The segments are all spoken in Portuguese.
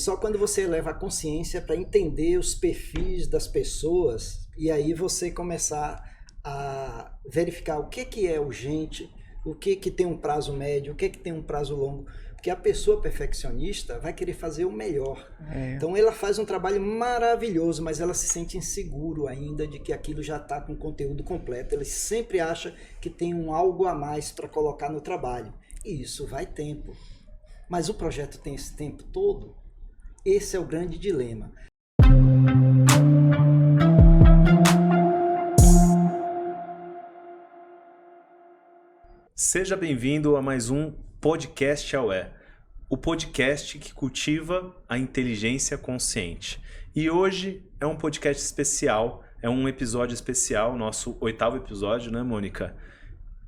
só quando você eleva a consciência para entender os perfis das pessoas e aí você começar a verificar o que é urgente, o que tem um prazo médio, o que tem um prazo longo. Porque a pessoa perfeccionista vai querer fazer o melhor. Então ela faz um trabalho maravilhoso, mas ela se sente inseguro ainda de que aquilo já está com conteúdo completo. Ela sempre acha que tem algo a mais para colocar no trabalho. E isso vai tempo. Mas o projeto tem esse tempo todo? Esse é o grande dilema. Seja bem-vindo a mais um Podcast AUE, o podcast que cultiva a inteligência consciente. E hoje é um podcast especial, é um episódio especial, nosso 8º episódio, né, Mônica?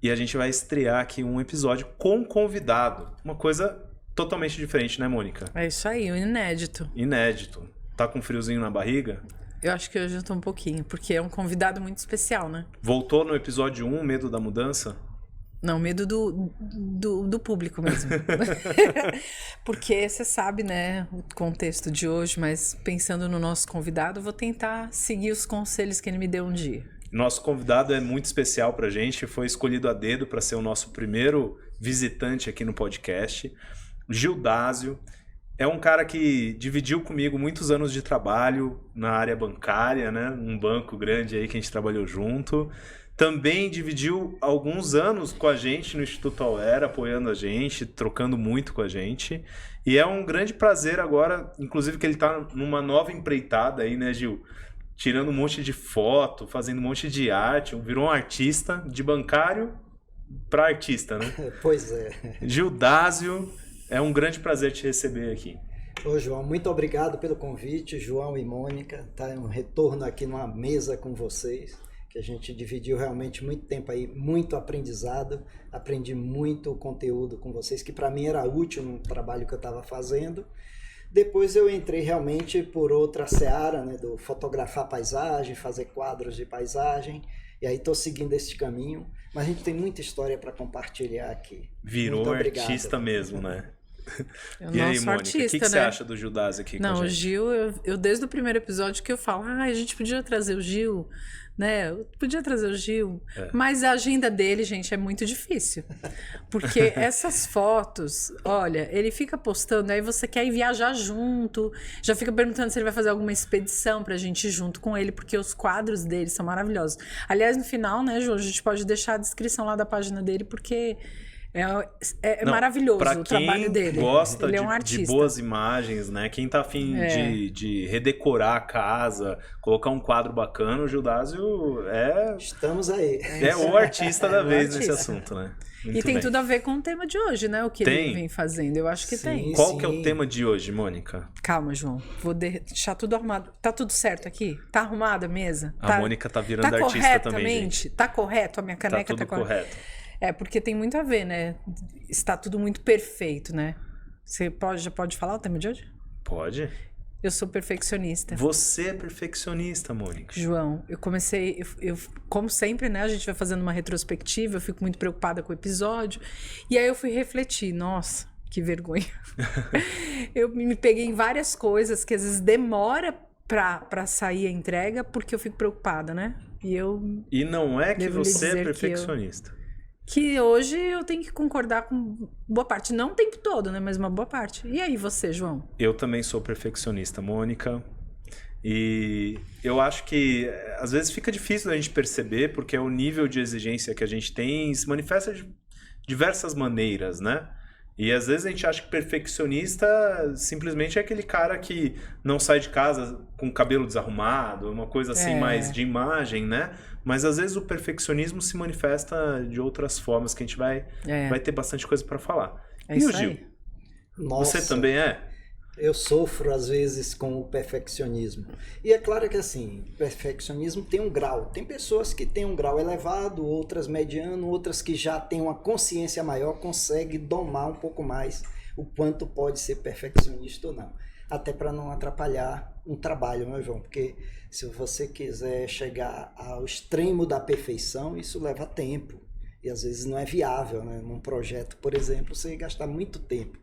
E a gente vai estrear aqui um episódio com convidado, uma coisa totalmente diferente, né, Mônica? É isso aí, um inédito. Inédito. Tá com friozinho na barriga? Eu acho que hoje eu tô um pouquinho, porque é um convidado muito especial, né? Voltou no episódio 1, medo da mudança? Não, medo do público mesmo. Porque você sabe, né, o contexto de hoje, mas pensando no nosso convidado, eu vou tentar seguir os conselhos que ele me deu um dia. Nosso convidado é muito especial pra gente, foi escolhido a dedo para ser o nosso primeiro visitante aqui no podcast. Gildásio é um cara que dividiu comigo muitos anos de trabalho na área bancária, né? Um banco grande aí que a gente trabalhou junto. Também dividiu alguns anos com a gente no Instituto AUE, apoiando a gente, trocando muito com a gente. E é um grande prazer agora, inclusive que ele está numa nova empreitada aí, né, Gil? Tirando um monte de foto, fazendo um monte de arte, virou um artista, de bancário para artista, né? Pois é. Gildásio, é um grande prazer te receber aqui. Ô, João, muito obrigado pelo convite, João e Mônica. Tá um retorno aqui numa mesa com vocês. Que a gente dividiu realmente muito tempo aí, muito aprendizado, aprendi muito conteúdo com vocês, que para mim era útil no trabalho que eu estava fazendo. Depois eu entrei realmente por outra seara, né, do fotografar paisagem, fazer quadros de paisagem, e aí estou seguindo esse caminho, mas a gente tem muita história para compartilhar aqui. Virou um artista mesmo, né? E aí, Mônica, artista, o que você acha do Gildásio aqui com a gente? Não, o Gil, eu desde o primeiro episódio que eu falo, a gente podia trazer o Gil, né? Eu podia trazer o Gil, mas a agenda dele, gente, é muito difícil. Porque essas fotos, olha, ele fica postando, aí você quer ir viajar junto, já fica perguntando se ele vai fazer alguma expedição pra gente ir junto com ele, porque os quadros dele são maravilhosos. Aliás, no final, né, João, a gente pode deixar a descrição lá da página dele, porque Não, maravilhoso o trabalho dele. Quem gosta ele é um artista. de boas imagens, né? Quem tá afim de redecorar a casa, colocar um quadro bacana, o Gildásio Estamos aí. É o artista da vez nesse assunto, né? Muito bem. Tudo a ver com o tema de hoje, né? O que ele vem fazendo. Eu acho que tem. Qual que é o tema de hoje, Mônica? Calma, João. Vou deixar tudo arrumado. Tá tudo certo aqui? Tá arrumada a mesa? A Mônica tá virando artista também, gente. Tá correto? A minha caneca tá tudo correto. Porque tem muito a ver, né? Está tudo muito perfeito, né? Você já pode falar o tema de hoje? Pode. Eu sou perfeccionista. Você é perfeccionista, Mônica. João, eu comecei... como sempre, né? A gente vai fazendo uma retrospectiva, eu fico muito preocupada com o episódio. E aí eu fui refletir. Nossa, que vergonha. Eu me peguei em várias coisas que às vezes demora pra sair a entrega porque eu fico preocupada, né? E não é que você é perfeccionista. Que hoje eu tenho que concordar com boa parte. Não o tempo todo, né? Mas uma boa parte. E aí você, João? Eu também sou perfeccionista, Mônica. E eu acho que às vezes fica difícil a gente perceber, porque o nível de exigência que a gente tem se manifesta de diversas maneiras, né? E às vezes a gente acha que perfeccionista simplesmente é aquele cara que não sai de casa com o cabelo desarrumado, uma coisa assim mais de imagem, né? Mas às vezes o perfeccionismo se manifesta de outras formas que a gente vai ter bastante coisa para falar. E o Gil? Nossa, você também é? Eu sofro às vezes com o perfeccionismo. E é claro que assim, perfeccionismo tem um grau. Tem pessoas que têm um grau elevado, outras mediano, outras que já têm uma consciência maior, conseguem domar um pouco mais o quanto pode ser perfeccionista ou não. Até para não atrapalhar um trabalho, né, João? Porque se você quiser chegar ao extremo da perfeição, isso leva tempo. E às vezes não é viável, né? Num projeto, por exemplo, você gastar muito tempo.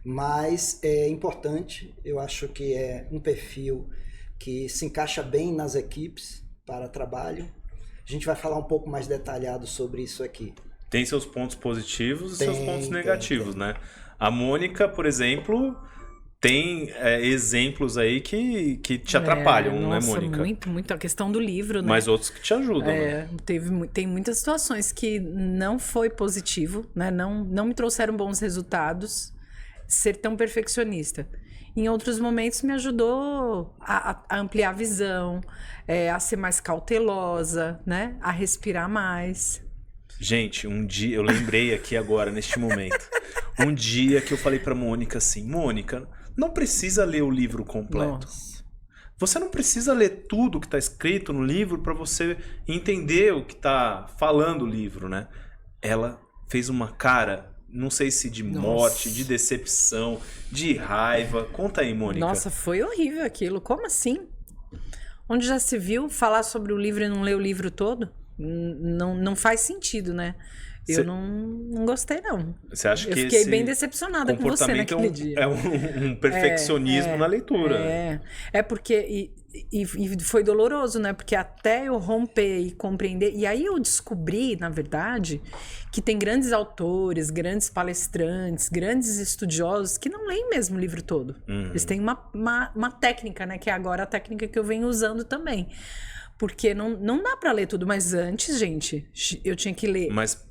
Mas é importante, eu acho que é um perfil que se encaixa bem nas equipes para trabalho. A gente vai falar um pouco mais detalhado sobre isso aqui. Tem seus pontos positivos e seus pontos negativos, né? A Mônica, por exemplo, tem exemplos aí que te atrapalham, nossa, né, Mônica? Muito. A questão do livro, né? Mas outros que te ajudam, né? Tem muitas situações que não foi positivo, né? Não me trouxeram bons resultados ser tão perfeccionista. Em outros momentos me ajudou a ampliar a visão, a ser mais cautelosa, né? A respirar mais. Gente, um dia, eu lembrei aqui agora, neste momento, um dia que eu falei pra Mônica assim, Mônica, não precisa ler o livro completo. Nossa. Você não precisa ler tudo que tá escrito no livro pra você entender o que tá falando o livro, né? Ela fez uma cara, não sei se de morte, de decepção, de raiva. Conta aí, Mônica. Nossa, foi horrível aquilo. Como assim? Onde já se viu falar sobre o livro e não ler o livro todo? Não faz sentido, né? Eu não gostei, não. Você acha que eu fiquei bem decepcionada com você naquele dia. É um perfeccionismo na leitura. É porque... E foi doloroso, né? Porque até eu romper e compreender... E aí eu descobri, na verdade, que tem grandes autores, grandes palestrantes, grandes estudiosos que não leem mesmo o livro todo. Eles têm uma técnica, né? Que é agora a técnica que eu venho usando também. Porque não dá para ler tudo. Mas antes, gente, eu tinha que ler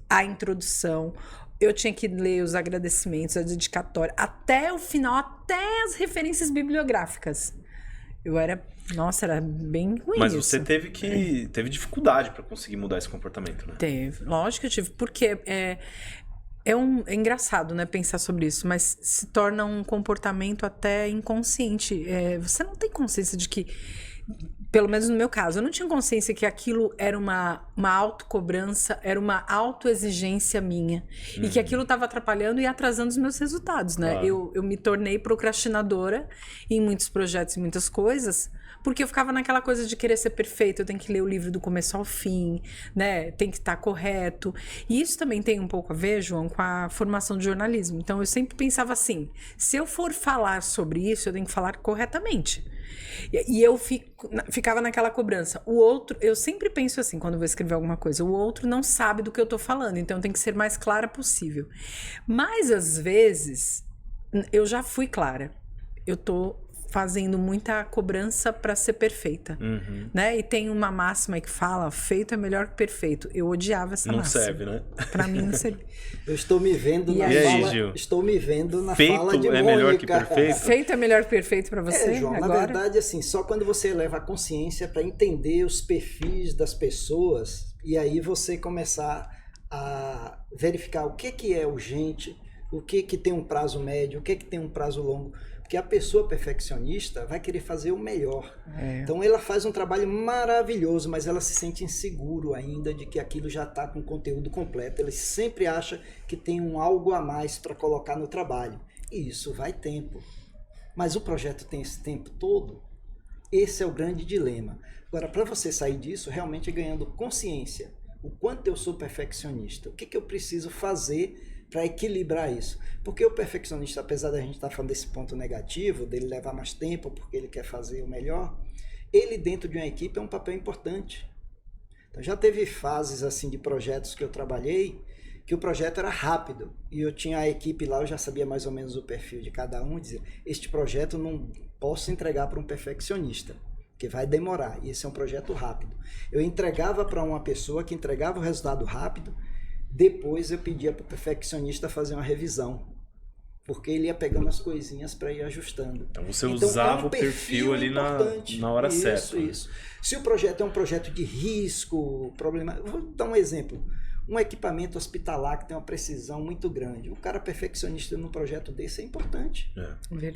a introdução... Eu tinha que ler os agradecimentos, a dedicatória, até o final, até as referências bibliográficas. Era bem ruim. Mas isso. Você teve dificuldade para conseguir mudar esse comportamento, né? Teve, lógico que eu tive, porque é engraçado, né, pensar sobre isso, mas se torna um comportamento até inconsciente. Você não tem consciência de que, pelo menos no meu caso, eu não tinha consciência que aquilo era uma autocobrança, era uma autoexigência minha. E que aquilo estava atrapalhando e atrasando os meus resultados, né? Eu me tornei procrastinadora em muitos projetos e muitas coisas, porque eu ficava naquela coisa de querer ser perfeito, eu tenho que ler o livro do começo ao fim, né? Tem que estar correto. E isso também tem um pouco a ver, João, com a formação de jornalismo. Então, eu sempre pensava assim, se eu for falar sobre isso, eu tenho que falar corretamente. E eu ficava naquela cobrança. O outro, eu sempre penso assim, quando vou escrever alguma coisa, o outro não sabe do que eu tô falando, então tem que ser mais clara possível. Mas, às vezes, eu já fui clara. Eu tô fazendo muita cobrança para ser perfeita, né? E tem uma máxima que fala, feito é melhor que perfeito. Eu odiava essa máxima. Não serve, né? Para mim não serve. Eu estou me vendo na fala, Gil? Estou me vendo na feito fala de é Mônica. melhor que perfeito? Feito é melhor que perfeito para você João, agora? na verdade, assim, só quando você eleva a consciência para entender os perfis das pessoas e aí você começar a verificar o que é urgente, o que tem um prazo médio, o que tem um prazo longo. Porque a pessoa perfeccionista vai querer fazer o melhor. Então ela faz um trabalho maravilhoso, mas ela se sente inseguro ainda de que aquilo já está com o conteúdo completo. Ela sempre acha que tem algo a mais para colocar no trabalho. E isso vai tempo. Mas o projeto tem esse tempo todo? Esse é o grande dilema. Agora, para você sair disso, realmente é ganhando consciência. O quanto eu sou perfeccionista. O que eu preciso fazer para equilibrar isso. Porque o perfeccionista, apesar da gente estar falando desse ponto negativo, dele levar mais tempo porque ele quer fazer o melhor, ele dentro de uma equipe é um papel importante. Então já teve fases assim de projetos que eu trabalhei, que o projeto era rápido, e eu tinha a equipe lá, eu já sabia mais ou menos o perfil de cada um, e dizia, este projeto não posso entregar para um perfeccionista, que vai demorar, e esse é um projeto rápido. Eu entregava para uma pessoa que entregava o resultado rápido. Depois eu pedia para o perfeccionista fazer uma revisão, porque ele ia pegando as coisinhas para ir ajustando. Então você usava o perfil ali na hora certa. Isso. Se o projeto é um projeto de risco, problema... Vou dar um exemplo. Um equipamento hospitalar que tem uma precisão muito grande. O cara perfeccionista num projeto desse é importante.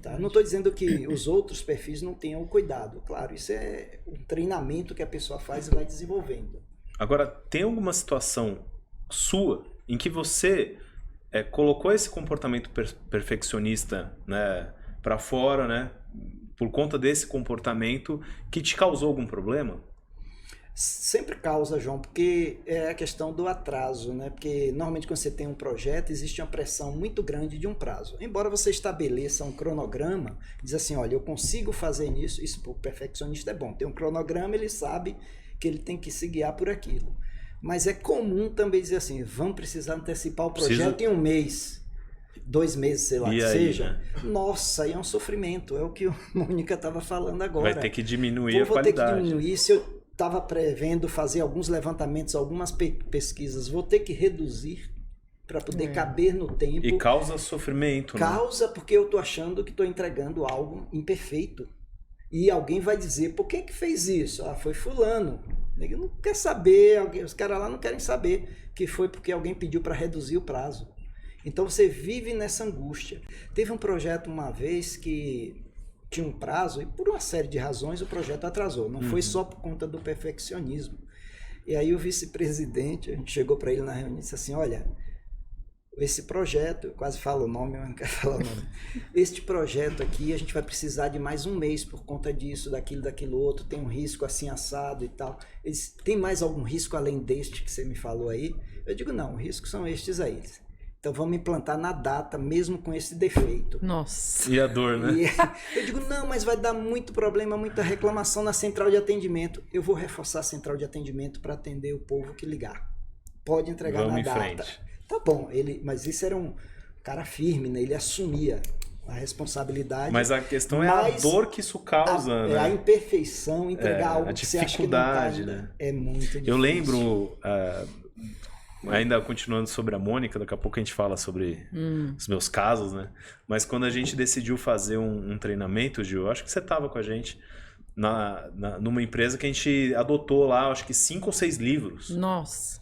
Tá? Não estou dizendo que os outros perfis não tenham cuidado. Claro, isso é um treinamento que a pessoa faz e vai desenvolvendo. Agora, tem alguma situação sua em que você colocou esse comportamento perfeccionista, né, para fora, né, por conta desse comportamento que te causou algum problema? Sempre causa, João, porque é a questão do atraso, né? Porque normalmente quando você tem um projeto, existe uma pressão muito grande de um prazo. Embora você estabeleça um cronograma, diz assim, olha, eu consigo fazer isso para o perfeccionista é bom. Tem um cronograma, ele sabe que ele tem que se guiar por aquilo. Mas é comum também dizer assim, vamos precisar antecipar o projeto em 1 mês, 2 meses, sei lá, E que aí, seja. né? Nossa, aí é um sofrimento, é o que a Mônica estava falando agora. Vai ter que diminuir a Vou ter qualidade. que diminuir, se eu estava prevendo fazer alguns levantamentos, algumas pesquisas, vou ter que reduzir para poder caber no tempo. E causa sofrimento, né? Causa porque eu estou achando que estou entregando algo imperfeito. E alguém vai dizer, por que fez isso? Ah, foi fulano. Ele não quer saber, os caras lá não querem saber que foi porque alguém pediu para reduzir o prazo. Então você vive nessa angústia. Teve um projeto uma vez que tinha um prazo e por uma série de razões o projeto atrasou. Não foi só por conta do perfeccionismo. E aí o vice-presidente, a gente chegou para ele na reunião e disse assim, olha, esse projeto, eu quase falo o nome, mas não quero falar o nome. Este projeto aqui, a gente vai precisar de mais 1 mês por conta disso, daquilo outro, tem um risco assim assado e tal. Eles, tem mais algum risco além deste que você me falou aí? Eu digo, não, os riscos são estes aí. Então vamos implantar na data, mesmo com esse defeito. Nossa. E a dor, né? E eu digo, não, mas vai dar muito problema, muita reclamação na central de atendimento. Eu vou reforçar a central de atendimento para atender o povo que ligar. Pode entregar Vamos na em data. frente. Tá bom, mas isso era um cara firme, né? Ele assumia a responsabilidade. Mas a questão é a dor que isso causa, né? A imperfeição, entregar algo que você acha que não tá, né? É muito difícil. Eu lembro, ainda continuando sobre a Mônica, daqui a pouco a gente fala sobre os meus casos, né? Mas quando a gente decidiu fazer um treinamento, Gil, acho que você estava com a gente numa empresa que a gente adotou lá, acho que 5 ou 6 livros. Nossa.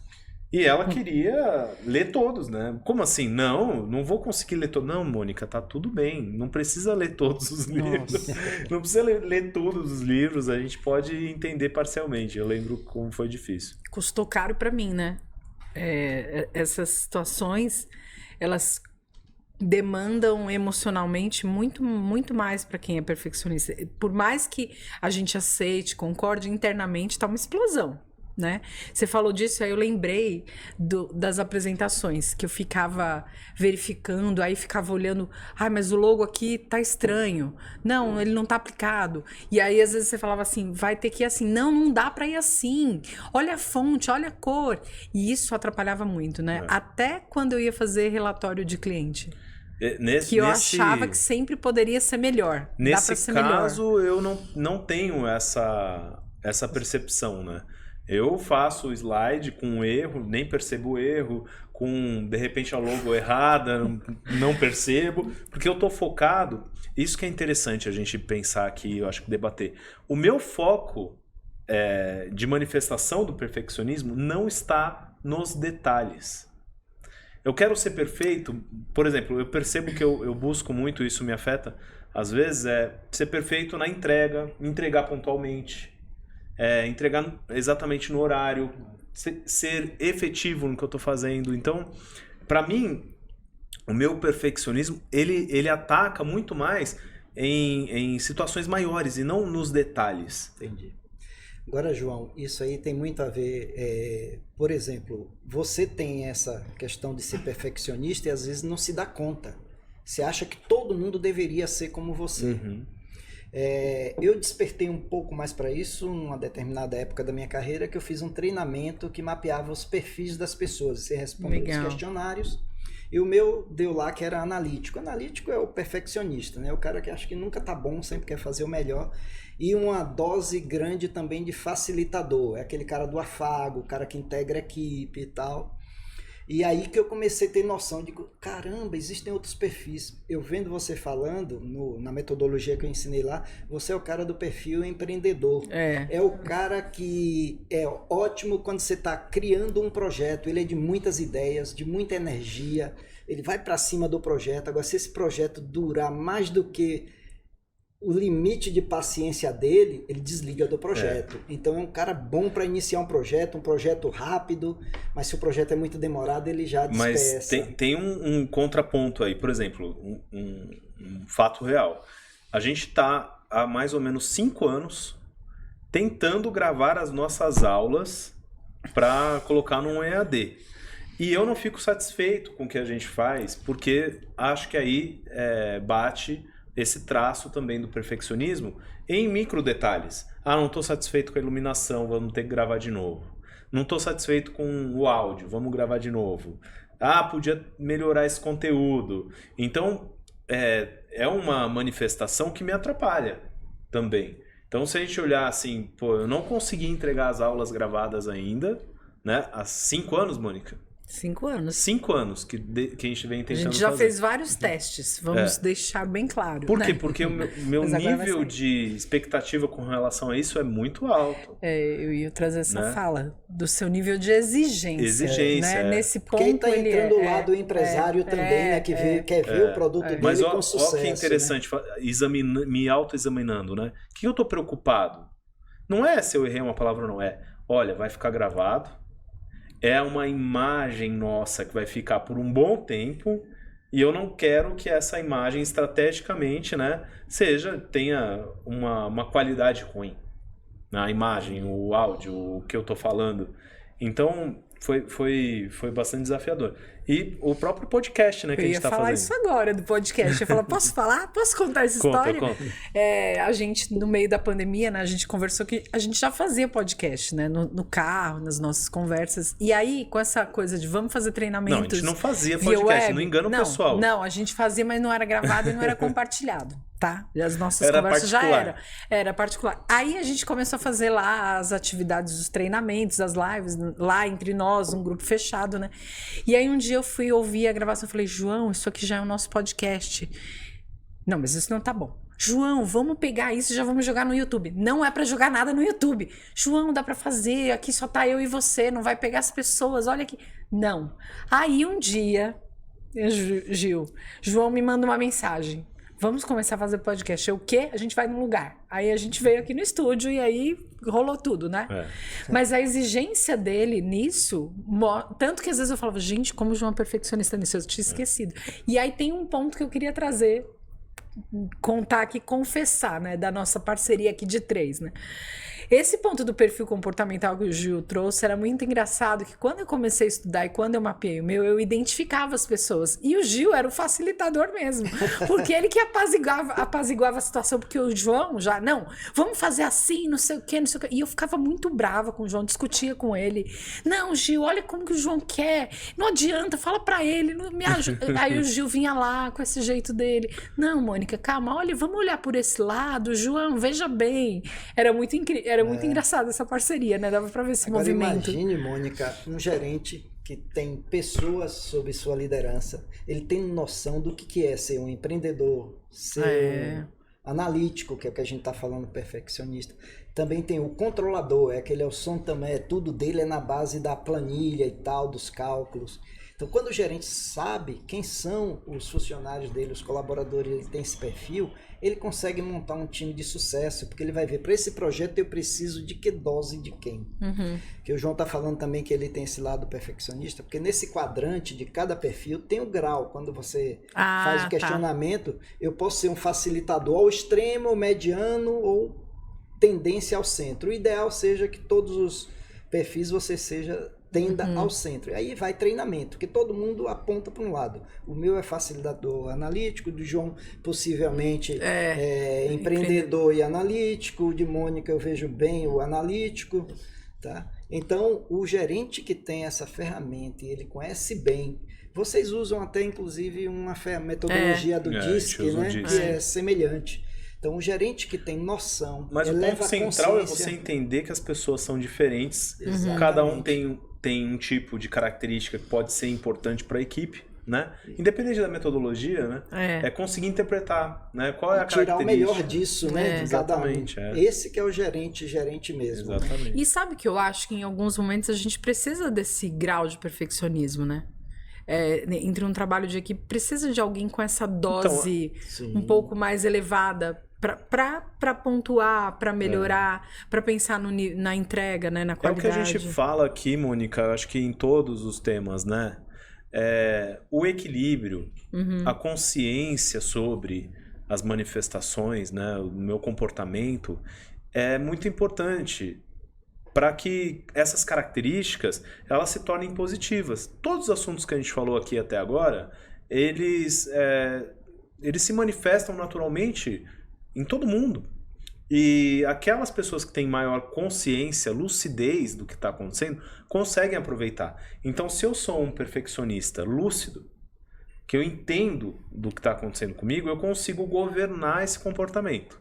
E ela queria ler todos, né? Como assim? Não vou conseguir ler todos. Não, Mônica, tá tudo bem. Não precisa ler todos os livros. Não precisa ler todos os livros. A gente pode entender parcialmente. Eu lembro como foi difícil. Custou caro para mim, né? Essas situações, elas demandam emocionalmente muito, muito mais para quem é perfeccionista. Por mais que a gente aceite, concorde, internamente tá uma explosão. Né? Você falou disso, aí eu lembrei das apresentações, que eu ficava verificando, aí ficava olhando, mas o logo aqui tá estranho, não, ele não tá aplicado, e aí às vezes você falava assim, vai ter que ir assim, não dá pra ir assim, olha a fonte, olha a cor, e isso atrapalhava muito, né? Até quando eu ia fazer relatório de cliente. Que eu achava que sempre poderia ser melhor. Nesse caso, eu não tenho essa percepção, né? Eu faço o slide com erro, nem percebo o erro, com, de repente, a logo errada, não percebo, porque eu estou focado. Isso que é interessante a gente pensar aqui, eu acho que debater. O meu foco de manifestação do perfeccionismo não está nos detalhes. Eu quero ser perfeito, por exemplo, eu percebo que eu busco muito, isso me afeta, às vezes, ser perfeito na entrega, entregar pontualmente. Entregar exatamente no horário, ser efetivo no que eu estou fazendo. Então, para mim, o meu perfeccionismo, ele ataca muito mais em situações maiores e não nos detalhes. Entendi. Agora, João, isso aí tem muito a ver, por exemplo, você tem essa questão de ser perfeccionista e às vezes não se dá conta. Você acha que todo mundo deveria ser como você. Uhum. Eu despertei um pouco mais para isso numa determinada época da minha carreira, que eu fiz um treinamento que mapeava os perfis das pessoas. Você respondeu os questionários e o meu deu lá que era analítico. Analítico é o perfeccionista, né? O cara que acha que nunca tá bom, sempre quer fazer o melhor. E uma dose grande também de facilitador. É aquele cara do afago, o cara que integra a equipe e tal. E aí que eu comecei a ter noção de, caramba, existem outros perfis. Eu vendo você falando, na metodologia que eu ensinei lá, você é o cara do perfil empreendedor. É o cara que é ótimo quando você está criando um projeto. Ele é de muitas ideias, de muita energia. Ele vai para cima do projeto. Agora, se esse projeto durar mais do que o limite de paciência dele, ele desliga do projeto. Então é um cara bom para iniciar um projeto rápido, mas se o projeto é muito demorado, ele já dispersa. Mas tem um contraponto aí, por exemplo, um fato real. A gente está há mais ou menos 5 anos tentando gravar as nossas aulas para colocar num EAD. E eu não fico satisfeito com o que a gente faz, porque acho que aí bate esse traço também do perfeccionismo em micro detalhes. Não estou satisfeito com a iluminação, vamos ter que gravar de novo. Não estou satisfeito com o áudio, vamos gravar de novo. Podia melhorar esse conteúdo. Então, é uma manifestação que me atrapalha também. Então, se a gente olhar assim, eu não consegui entregar as aulas gravadas ainda, né? Há 5 anos, Mônica. 5 anos. 5 anos que a gente vem tentando fazer. A gente já fez vários testes, vamos deixar bem claro. Por quê? Né? Porque o meu nível de expectativa com relação a isso é muito alto. Eu ia trazer essa fala do seu nível de exigência. Exigência. Né? Nesse ponto, quem está entrando do lado do empresário também, né? Que quer ver o produto dele Mas com sucesso. Olha que interessante, né? Me autoexaminando, né? O que eu estou preocupado? Não é se eu errei uma palavra ou não, olha, vai ficar gravado. É uma imagem nossa que vai ficar por um bom tempo e eu não quero que essa imagem estrategicamente, né, tenha uma qualidade ruim. A imagem, o áudio, o que eu tô falando. Então, foi bastante desafiador. E o próprio podcast, né, que a gente tá fazendo. Eu ia falar isso agora do podcast. Eu ia falar, posso falar? Posso contar essa história? Conta. A gente, no meio da pandemia, né, a gente conversou que a gente já fazia podcast, né, no carro, nas nossas conversas. E aí, com essa coisa de vamos fazer treinamentos... Não, a gente não fazia podcast, não engana o pessoal. Não, a gente fazia, mas não era gravado e não era compartilhado. Tá? E as nossas era conversas particular. Era particular. Aí a gente começou a fazer lá as atividades dos treinamentos, as lives, lá entre nós, um grupo fechado, né? E aí um dia eu fui ouvir a gravação e falei, João, isso aqui já é o nosso podcast. Não, mas isso não tá bom. João, vamos pegar isso e já vamos jogar no YouTube. Não é pra jogar nada no YouTube. João, dá pra fazer, aqui só tá eu e você, não vai pegar as pessoas, olha aqui. Não. Aí um dia, João me manda uma mensagem. Vamos começar a fazer podcast. O quê? A gente vai num lugar. Aí a gente veio aqui no estúdio e aí rolou tudo, né? Mas a exigência dele nisso, tanto que às vezes eu falava, gente, como o João é perfeccionista nisso, eu tinha esquecido. E aí tem um ponto que eu queria trazer, contar aqui, confessar, né? Da nossa parceria aqui de 3, né? Esse ponto do perfil comportamental que o Gil trouxe era muito engraçado, que quando eu comecei a estudar e quando eu mapeei o meu, eu identificava as pessoas. E o Gil era o facilitador mesmo, porque ele que apaziguava a situação, porque o João já, não, vamos fazer assim, não sei o quê. E eu ficava muito brava com o João, discutia com ele. Não, Gil, olha como que o João quer, não adianta, fala pra ele, não me ajuda. Aí o Gil vinha lá com esse jeito dele. Não, Mônica, calma, olha, vamos olhar por esse lado, João, veja bem. Era muito incrível. Era muito engraçado essa parceria, né? Dava pra ver esse Agora, movimento. Imagine, Mônica, um gerente que tem pessoas sob sua liderança. Ele tem noção do que é ser um empreendedor, ser um analítico, que é o que a gente tá falando, perfeccionista. Também tem o controlador, aquele o som também, tudo dele é na base da planilha e tal, dos cálculos. Então, quando o gerente sabe quem são os funcionários dele, os colaboradores, ele tem esse perfil, ele consegue montar um time de sucesso, porque ele vai ver, para esse projeto eu preciso de que dose de quem. Que o João está falando também que ele tem esse lado perfeccionista, porque nesse quadrante de cada perfil tem o grau. Quando você faz o questionamento, eu posso ser um facilitador ao extremo, mediano ou tendência ao centro. O ideal seja que todos os perfis você tenda ao centro. Aí vai treinamento, porque todo mundo aponta para um lado. O meu é facilitador analítico, do João possivelmente empreendedor e analítico, o de Mônica eu vejo bem o analítico, tá? Então, o gerente que tem essa ferramenta e ele conhece bem, vocês usam até inclusive uma metodologia do DISC, né? Que é semelhante. Então, o gerente que tem noção... Mas o ponto central é você entender que as pessoas são diferentes. Cada um tem um tipo de característica que pode ser importante para a equipe, né? Independente da metodologia, né? É conseguir interpretar, né? Qual é a característica. Tirar o melhor disso, né? De cada um. Esse que é o gerente mesmo. Exatamente. E sabe que eu acho que em alguns momentos a gente precisa desse grau de perfeccionismo, né? Entre um trabalho de equipe, precisa de alguém com essa dose um pouco mais elevada para pontuar, para melhorar, para pensar na entrega, né, na qualidade. É o que a gente fala aqui, Mônica, acho que em todos os temas, né? O equilíbrio, a consciência sobre as manifestações, né, o meu comportamento, é muito importante para que essas características elas se tornem positivas. Todos os assuntos que a gente falou aqui até agora, eles se manifestam naturalmente em todo mundo. E aquelas pessoas que têm maior consciência, lucidez do que está acontecendo, conseguem aproveitar. Então, se eu sou um perfeccionista lúcido, que eu entendo do que está acontecendo comigo, eu consigo governar esse comportamento.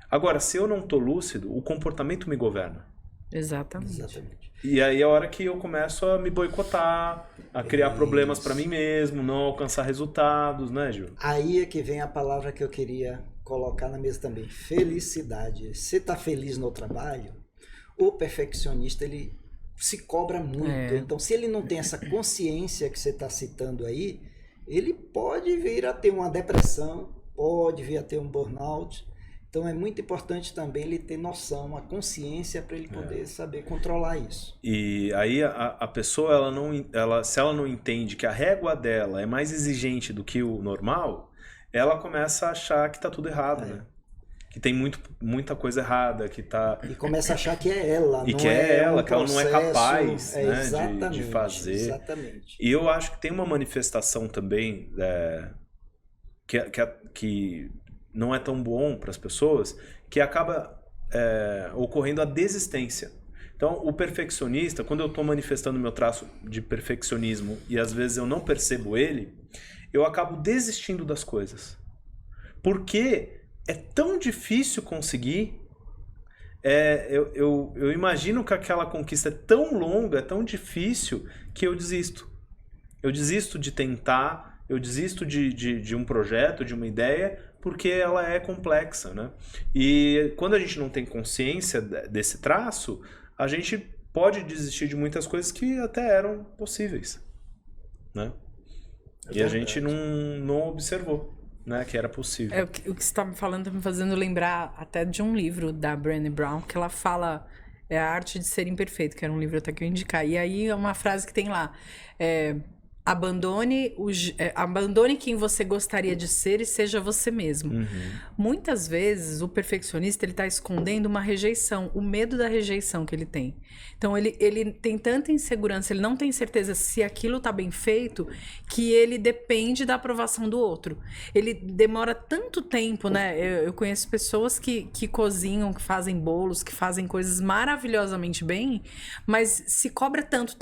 Agora, se eu não estou lúcido, o comportamento me governa. Exatamente. E aí é a hora que eu começo a me boicotar, a criar problemas para mim mesmo, não alcançar resultados, né, Gil? Aí é que vem a palavra que eu queria colocar na mesa também, felicidade. Você está feliz no trabalho? O perfeccionista, ele se cobra muito. Então, se ele não tem essa consciência que você está citando aí, ele pode vir a ter uma depressão, pode vir a ter um burnout. Então, é muito importante também ele ter noção, a consciência para ele poder saber controlar isso. E aí a pessoa, se ela não entende que a régua dela é mais exigente do que o normal, ela começa a achar que está tudo errado, né? Que tem muita coisa errada, que tá... E começa a achar que é ela, e não que é ela, que ela não é processo, capaz, né, exatamente, de fazer. Exatamente. E eu acho que tem uma manifestação também que não é tão bom para as pessoas, que acaba ocorrendo a desistência. Então, o perfeccionista, quando eu estou manifestando meu traço de perfeccionismo e às vezes eu não percebo ele, eu acabo desistindo das coisas. Porque é tão difícil conseguir. Eu imagino que aquela conquista é tão longa, tão difícil, que eu desisto. Eu desisto de tentar, eu desisto de um projeto, de uma ideia, porque ela é complexa, né? E quando a gente não tem consciência desse traço, a gente pode desistir de muitas coisas que até eram possíveis, né? E a gente não observou, né, que era possível. O que você está me falando está me fazendo lembrar até de um livro da Brené Brown, que ela fala A Arte de Ser Imperfeito, que era um livro até que eu ia indicar. E aí é uma frase que tem lá, abandone quem você gostaria de ser e seja você mesmo. Muitas vezes o perfeccionista ele está escondendo uma rejeição, o medo da rejeição que ele tem. Então ele tem tanta insegurança, ele não tem certeza se aquilo está bem feito, que ele depende da aprovação do outro. Ele demora tanto tempo, né? Eu conheço pessoas que cozinham, que fazem bolos, que fazem coisas maravilhosamente bem, mas se cobra tanto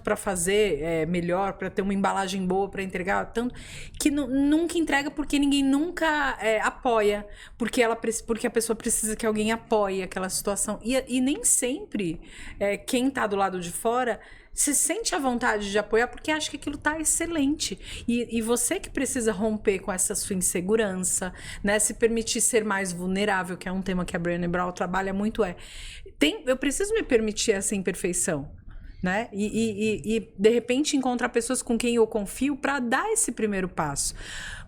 para fazer melhor, para ter uma embalagem boa para entregar, tanto que nunca entrega porque ninguém nunca apoia, porque a pessoa precisa que alguém apoie aquela situação. E nem sempre quem tá do lado de fora se sente à vontade de apoiar porque acha que aquilo tá excelente. E você que precisa romper com essa sua insegurança, né? Se permitir ser mais vulnerável, que é um tema que a Brené Brown trabalha muito, eu preciso me permitir essa imperfeição, né? E de repente encontrar pessoas com quem eu confio para dar esse primeiro passo.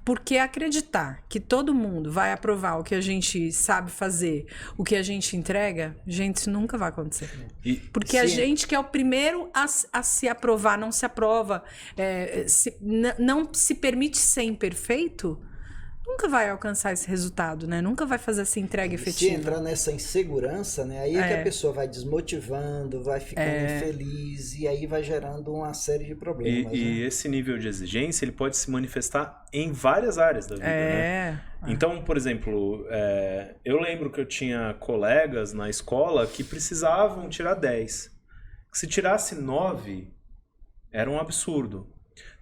Porque acreditar que todo mundo vai aprovar o que a gente sabe fazer, o que a gente entrega, gente, isso nunca vai acontecer. Porque a gente que é o primeiro a se aprovar, não se aprova, não se permite ser imperfeito, nunca vai alcançar esse resultado, né? Nunca vai fazer essa entrega efetiva. Se entrar nessa insegurança, né? Aí é que a pessoa vai desmotivando, vai ficando infeliz e aí vai gerando uma série de problemas. E esse nível de exigência, ele pode se manifestar em várias áreas da vida, né? Então, por exemplo, eu lembro que eu tinha colegas na escola que precisavam tirar 10. Se tirasse 9, era um absurdo.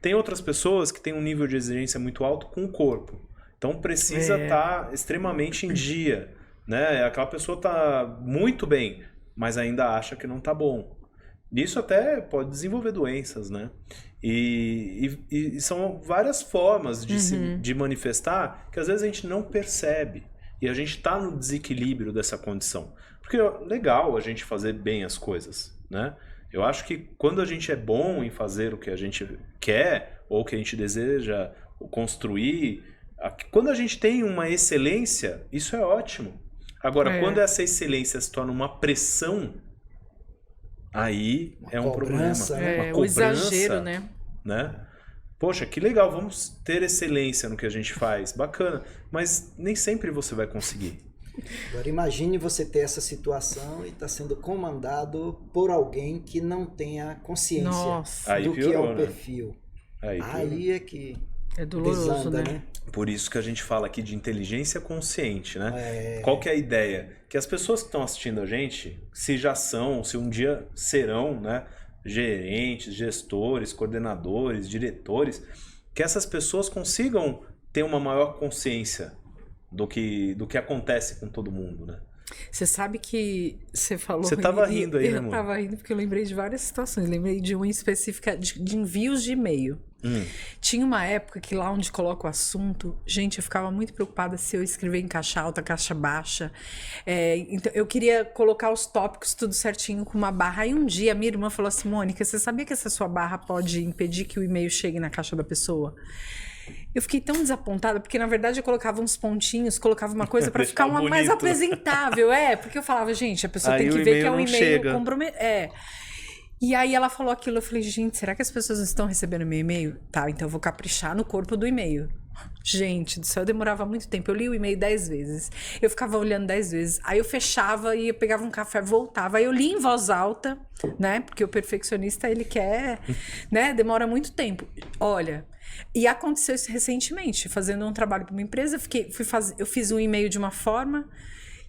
Tem outras pessoas que têm um nível de exigência muito alto com o corpo. Então precisa estar extremamente em dia, né? Aquela pessoa está muito bem, mas ainda acha que não está bom. Isso até pode desenvolver doenças, né? E são várias formas de manifestar que às vezes a gente não percebe. E a gente está no desequilíbrio dessa condição. Porque é legal a gente fazer bem as coisas, né? Eu acho que quando a gente é bom em fazer o que a gente quer ou o que a gente deseja construir... Quando a gente tem uma excelência, isso é ótimo. Agora, quando essa excelência se torna uma pressão, aí é um problema. Uma cobrança, o exagero, né? Poxa, que legal, vamos ter excelência no que a gente faz. Bacana. Mas nem sempre você vai conseguir. Agora imagine você ter essa situação e está sendo comandado por alguém que não tenha consciência Nossa. do piorou, que é o né? perfil. Aí é que É doloroso, desanda, né? Por isso que a gente fala aqui de inteligência consciente, né? Qual que é a ideia? Que as pessoas que estão assistindo a gente, se já são, se um dia serão, né, gerentes, gestores, coordenadores, diretores, que essas pessoas consigam ter uma maior consciência do que acontece com todo mundo, né? Você sabe que você falou... Você tava rindo aí, né, Eu amor? tava rindo porque eu lembrei de várias situações. Lembrei de uma específica de envios de e-mail. Tinha uma época que lá onde coloca o assunto, gente, eu ficava muito preocupada se eu escrever em caixa alta, caixa baixa. Então, eu queria colocar os tópicos tudo certinho com uma barra. Aí um dia a minha irmã falou assim, Mônica, você sabia que essa sua barra pode impedir que o e-mail chegue na caixa da pessoa? Eu fiquei tão desapontada, porque na verdade eu colocava uns pontinhos, colocava uma coisa para ficar uma mais apresentável. Porque eu falava, gente, a pessoa Aí tem que o ver que é e-mail um não e-mail chega. comprometido. E aí ela falou aquilo, eu falei, gente, será que as pessoas não estão recebendo meu e-mail? Tá, então eu vou caprichar no corpo do e-mail. Gente do céu, eu demorava muito tempo. Eu li o e-mail 10 vezes. Eu ficava olhando 10 vezes. Aí eu fechava e eu pegava um café, voltava. Aí eu li em voz alta, né? Porque o perfeccionista, ele quer, né? Demora muito tempo. Olha, e aconteceu isso recentemente, fazendo um trabalho para uma empresa. Eu fiz um e-mail de uma forma.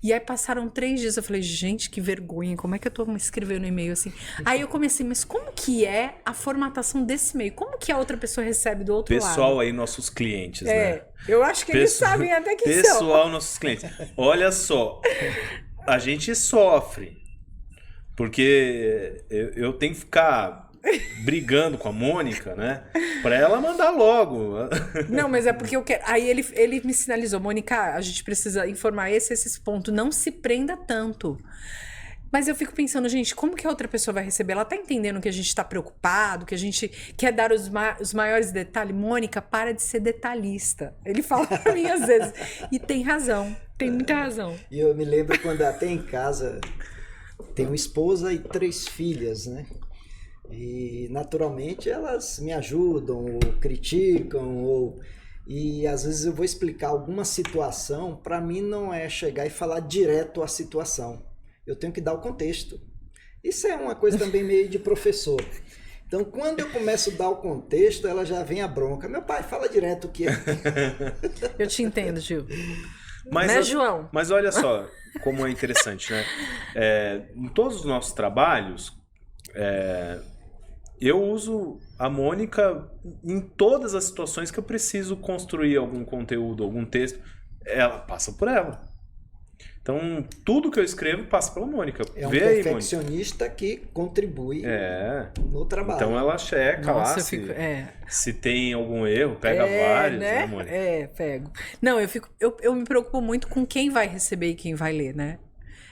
E aí passaram 3 dias, eu falei, gente, que vergonha, como é que eu tô escrevendo um e-mail assim? Aí eu comecei, mas como que é a formatação desse e-mail? Como que a outra pessoa recebe do outro lado? Pessoal aí, nossos clientes, né? Eu acho que eles sabem até que são. Pessoal, nossos clientes. Olha só, a gente sofre, porque eu tenho que ficar brigando com a Mônica, né? Pra ela mandar logo. Não, mas é porque eu quero... Aí ele me sinalizou, Mônica, a gente precisa informar esses pontos, não se prenda tanto. Mas eu fico pensando, gente, como que a outra pessoa vai receber? Ela tá entendendo que a gente tá preocupado, que a gente quer dar os maiores detalhes? Mônica, para de ser detalhista. Ele fala pra mim às vezes. E tem razão, tem muita razão. E eu me lembro quando até em casa tem uma esposa e 3 filhas, né? E naturalmente elas me ajudam ou criticam e às vezes eu vou explicar alguma situação, para mim não é chegar e falar direto a situação. Eu tenho que dar o contexto. Isso é uma coisa também meio de professor. Então, quando eu começo a dar o contexto, ela já vem a bronca. Meu pai, fala direto o que é. Eu te entendo, Gil. Mas, né, João? Mas olha só como é interessante, né? Em todos os nossos trabalhos, eu uso a Mônica em todas as situações que eu preciso construir algum conteúdo, algum texto. Ela passa por ela. Então, tudo que eu escrevo passa pela Mônica. É um Vê aí, perfeccionista que contribui no trabalho. Então ela checa lá se tem algum erro, pega vários, né, Mônica? Pego. Não, eu me preocupo muito com quem vai receber e quem vai ler, né?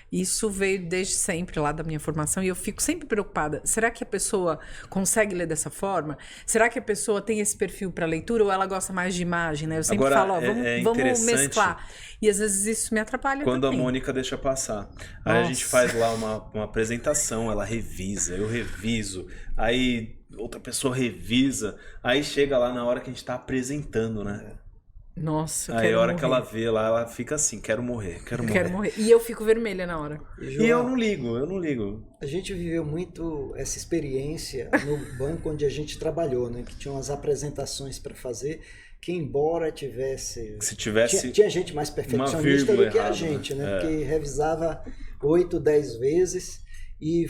Isso veio desde sempre lá da minha formação e eu fico sempre preocupada. Será que a pessoa consegue ler dessa forma? Será que a pessoa tem esse perfil para leitura ou ela gosta mais de imagem, né? Eu sempre falo, vamos mesclar. E às vezes isso me atrapalha quando também. A Mônica deixa passar. Aí a gente faz lá uma apresentação, ela revisa, eu reviso, aí outra pessoa revisa, aí chega lá na hora que a gente tá apresentando, né? Nossa, eu aí quero a hora morrer. que ela vê lá, ela fica assim, quero morrer. E eu fico vermelha na hora. E eu não ligo. A gente viveu muito essa experiência no banco onde a gente trabalhou, né? Que tinha umas apresentações para fazer, que embora tivesse... Tinha gente mais perfeccionista do que a gente, né? Porque revisava 8, 10 vezes... E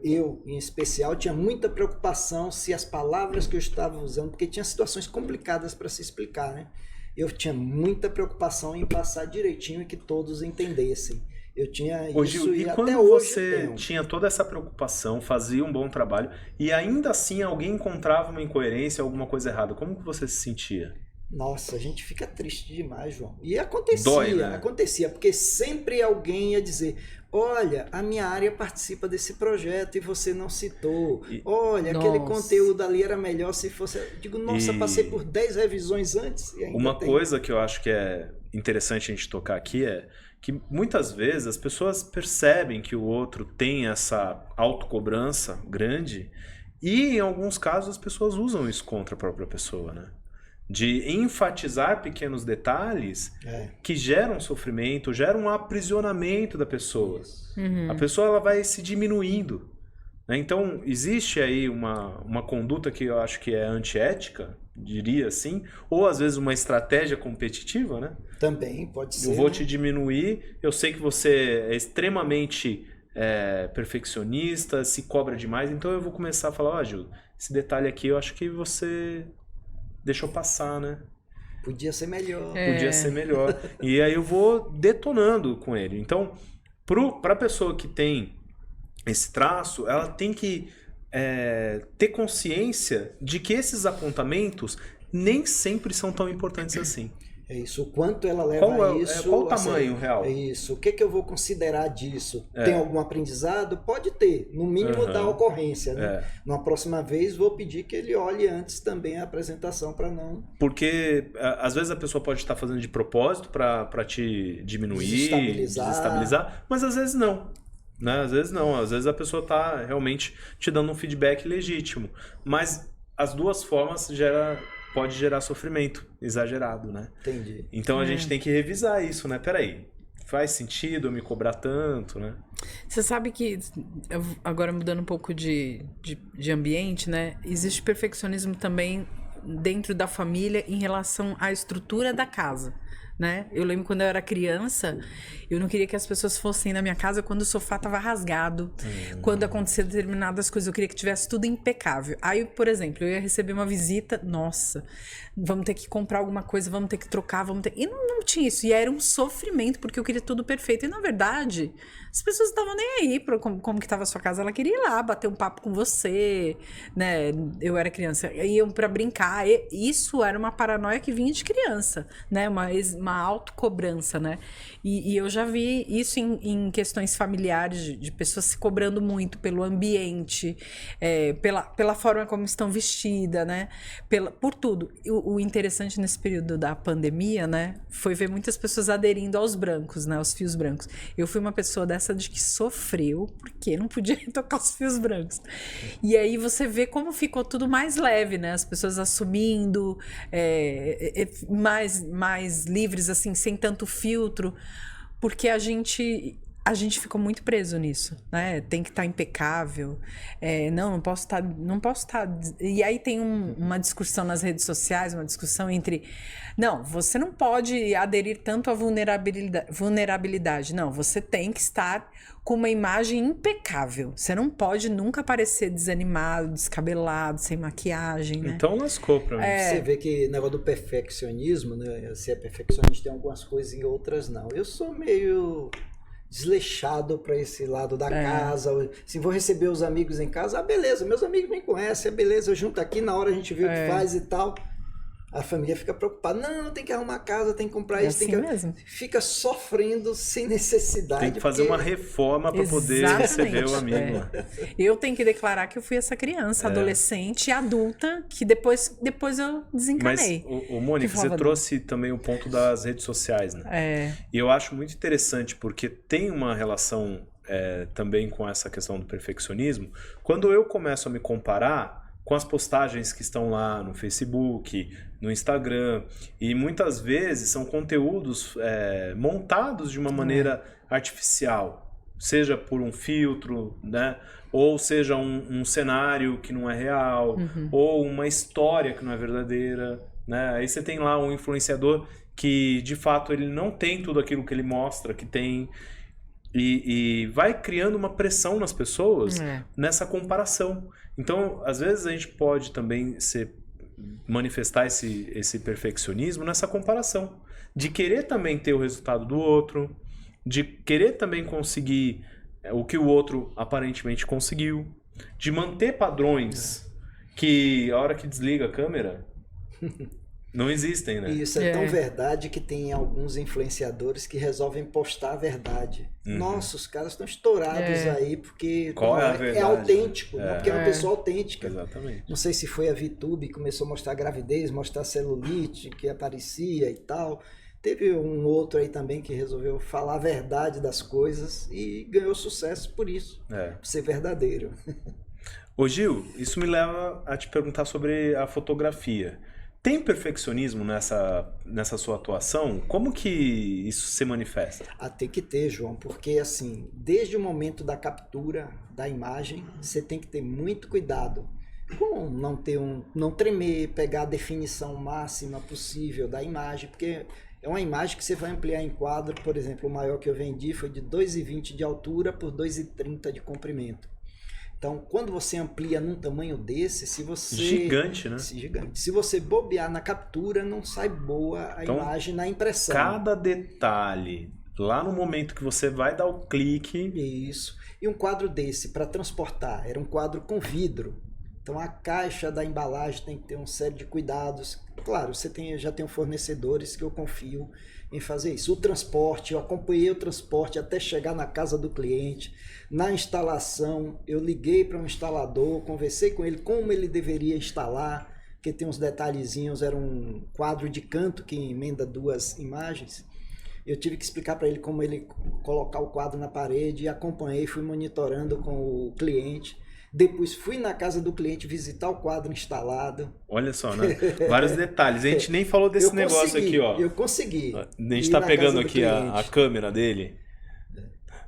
eu em especial, tinha muita preocupação se as palavras que eu estava usando, porque tinha situações complicadas para se explicar, né? Eu tinha muita preocupação em passar direitinho e que todos entendessem. Eu tinha isso e quando até hoje você tinha toda essa preocupação, fazia um bom trabalho e ainda assim alguém encontrava uma incoerência, alguma coisa errada, como que você se sentia? Nossa, a gente fica triste demais, João. E acontecia, Dói, né? porque sempre alguém ia dizer, olha, a minha área participa desse projeto e você não citou. Olha, aquele conteúdo ali era melhor se fosse... Eu digo, nossa, passei por 10 revisões antes e ainda Uma coisa que eu acho que é interessante a gente tocar aqui é que muitas vezes as pessoas percebem que o outro tem essa autocobrança grande e em alguns casos as pessoas usam isso contra a própria pessoa, né? de enfatizar pequenos detalhes que geram sofrimento, geram um aprisionamento da pessoa. A pessoa ela vai se diminuindo, né? Então, existe aí uma conduta que eu acho que é antiética, diria assim, ou às vezes uma estratégia competitiva, né? Também pode ser. Eu vou te diminuir, eu sei que você é extremamente perfeccionista, se cobra demais, então eu vou começar a falar, Gil, esse detalhe aqui eu acho que você deixou passar, né? Podia ser melhor. Podia ser melhor. E aí eu vou detonando com ele. Então, para a pessoa que tem esse traço, ela tem que ter consciência de que esses apontamentos nem sempre são tão importantes assim. É isso, o quanto ela leva a isso. Qual o tamanho real? É isso, o que eu vou considerar disso? Tem algum aprendizado? Pode ter, no mínimo da ocorrência. Né? Na próxima vez vou pedir que ele olhe antes também a apresentação para não... Porque às vezes a pessoa pode estar fazendo de propósito para te diminuir, desestabilizar, mas às vezes não. Né? Às vezes não, às vezes a pessoa está realmente te dando um feedback legítimo. Mas as duas formas pode gerar sofrimento exagerado, né? Entendi. Então a gente tem que revisar isso, né? Peraí, faz sentido eu me cobrar tanto, né? Você sabe que, agora mudando um pouco de ambiente, né? Existe perfeccionismo também dentro da família em relação à estrutura da casa. Né? Eu lembro quando eu era criança, eu não queria que as pessoas fossem na minha casa quando o sofá estava rasgado, quando acontecia determinadas coisas, eu queria que tivesse tudo impecável. Aí, por exemplo, eu ia receber uma visita, nossa, vamos ter que comprar alguma coisa, vamos ter que trocar, e não tinha isso, e era um sofrimento, porque eu queria tudo perfeito, e na verdade, as pessoas não estavam nem aí para como que estava a sua casa, ela queria ir lá, bater um papo com você, né? Eu era criança, iam para brincar, e isso era uma paranoia que vinha de criança, né? Uma autocobrança, né? E eu já vi isso em questões familiares, de pessoas se cobrando muito pelo ambiente, pela forma como estão vestidas, né? Por tudo. O interessante nesse período da pandemia, né? Foi ver muitas pessoas aderindo aos brancos, né? Aos fios brancos. Eu fui uma pessoa dessa de que sofreu, porque não podia tocar os fios brancos. E aí você vê como ficou tudo mais leve, né? As pessoas assumindo, mais livres, assim, sem tanto filtro, porque a gente ficou muito preso nisso, né? Tem que estar impecável, não posso estar... E aí tem uma discussão nas redes sociais, uma discussão entre... Não, você não pode aderir tanto à vulnerabilidade. Não, você tem que estar com uma imagem impecável. Você não pode nunca parecer desanimado, descabelado, sem maquiagem, né? Então lascou pra mim. Você vê que o negócio do perfeccionismo, né? Se é perfeccionista, tem algumas coisas e outras não. Eu sou meio desleixado para esse lado da casa. Se vou receber os amigos em casa, beleza, meus amigos me conhecem, beleza, eu junto aqui, na hora a gente vê o que faz e tal. A família fica preocupada, não, tem que arrumar casa, tem que comprar isso, assim tem que... mesmo. Fica sofrendo sem necessidade. Tem que fazer uma reforma para poder receber o amigo. Eu tenho que declarar que eu fui essa criança, adolescente e adulta, que depois eu desencanei. Mas, Mônica, você trouxe também o ponto das redes sociais, né? E eu acho muito interessante, porque tem uma relação também com essa questão do perfeccionismo. Quando eu começo a me comparar com as postagens que estão lá no Facebook, no Instagram, e muitas vezes são conteúdos montados de uma maneira artificial, seja por um filtro, né? Ou seja um cenário que não é real, ou uma história que não é verdadeira, né? Aí você tem lá um influenciador que de fato ele não tem tudo aquilo que ele mostra que tem, e vai criando uma pressão nas pessoas nessa comparação. Então, às vezes a gente pode também manifestar esse perfeccionismo nessa comparação, de querer também ter o resultado do outro, de querer também conseguir o que o outro aparentemente conseguiu, de manter padrões que a hora que desliga a câmera não existem, né? E isso é tão verdade que tem alguns influenciadores que resolvem postar a verdade. Nossa, os caras estão estourados aí porque qual é a verdade? É autêntico, né? Porque é uma pessoa autêntica. Exatamente. Não sei se foi a VTube que começou a mostrar gravidez, mostrar celulite que aparecia e tal. Teve um outro aí também que resolveu falar a verdade das coisas e ganhou sucesso por isso, por ser verdadeiro. Ô Gil, isso me leva a te perguntar sobre a fotografia. Tem perfeccionismo nessa sua atuação? Como que isso se manifesta? Tem que ter, João, porque assim, desde o momento da captura da imagem, você tem que ter muito cuidado com não tremer, pegar a definição máxima possível da imagem, porque é uma imagem que você vai ampliar em quadro. Por exemplo, o maior que eu vendi foi de 2,20 de altura por 2,30 de comprimento. Então, quando você amplia num tamanho desse, se você... Gigante, né? Gigante. Se você bobear na captura, não sai boa a imagem na impressão. Cada detalhe, lá no momento que você vai dar o clique... Isso. E um quadro desse, para transportar, era um quadro com vidro. Então, a caixa da embalagem tem que ter uma série de cuidados. Claro, já tem fornecedores que eu confio em fazer isso. O transporte, eu acompanhei o transporte até chegar na casa do cliente. Na instalação, eu liguei para um instalador, conversei com ele como ele deveria instalar, porque tem uns detalhezinhos, era um quadro de canto que emenda 2 imagens. Eu tive que explicar para ele como ele colocar o quadro na parede, e acompanhei, fui monitorando com o cliente. Depois fui na casa do cliente visitar o quadro instalado. Olha só, né? Vários detalhes. A gente nem falou desse negócio aqui, ó. Eu consegui. A gente tá pegando aqui a câmera dele.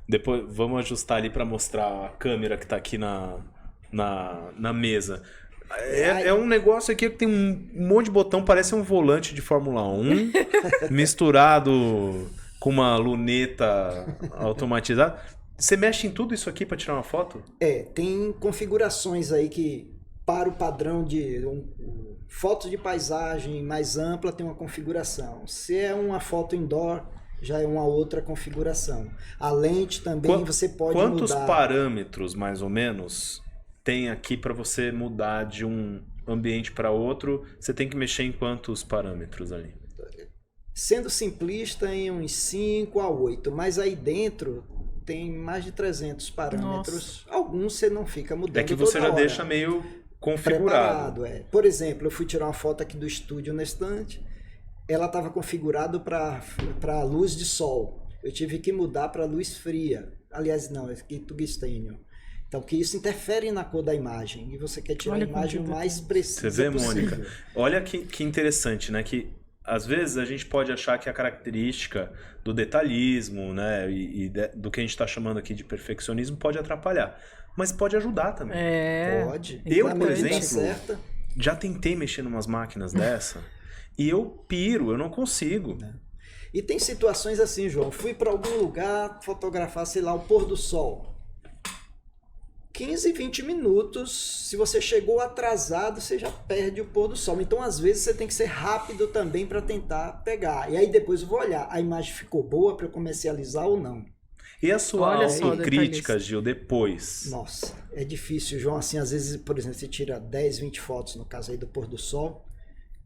Depois vamos ajustar ali para mostrar a câmera que tá aqui na mesa. É um negócio aqui que tem um monte de botão, parece um volante de Fórmula 1, misturado com uma luneta automatizada. Você mexe em tudo isso aqui para tirar uma foto? Tem configurações aí que, para o padrão de foto de paisagem mais ampla, tem uma configuração. Se é uma foto indoor, já é uma outra configuração. A lente também você pode mudar. Quantos parâmetros, mais ou menos, tem aqui para você mudar de um ambiente para outro? Você tem que mexer em quantos parâmetros ali? Sendo simplista, em uns 5 a 8, mas aí dentro tem mais de 300 parâmetros. Nossa. Alguns você não fica mudando. É que você já deixa meio configurado. Por exemplo, eu fui tirar uma foto aqui do estúdio na estante, ela estava configurada para luz de sol. Eu tive que mudar para luz fria. Aliás, não, é tungstênio. Então, que isso interfere na cor da imagem. E você quer tirar a imagem o mais precisa Você vê, possível. Mônica? Olha que interessante, né? Que às vezes a gente pode achar que a característica do detalhismo, né, do que a gente está chamando aqui de perfeccionismo pode atrapalhar. Mas pode ajudar também. Pode. Eu, por exemplo, já tentei mexer em umas máquinas dessa e eu piro, eu não consigo. E tem situações assim, João. Fui para algum lugar fotografar, sei lá, o pôr do sol. 15, 20 minutos, se você chegou atrasado, você já perde o pôr do sol. Então, às vezes, você tem que ser rápido também para tentar pegar. E aí depois eu vou olhar, a imagem ficou boa para eu comercializar ou não. E a sua autocrítica, Gil, depois? Nossa, é difícil, João. Assim, às vezes, por exemplo, você tira 10, 20 fotos, no caso aí do pôr do sol.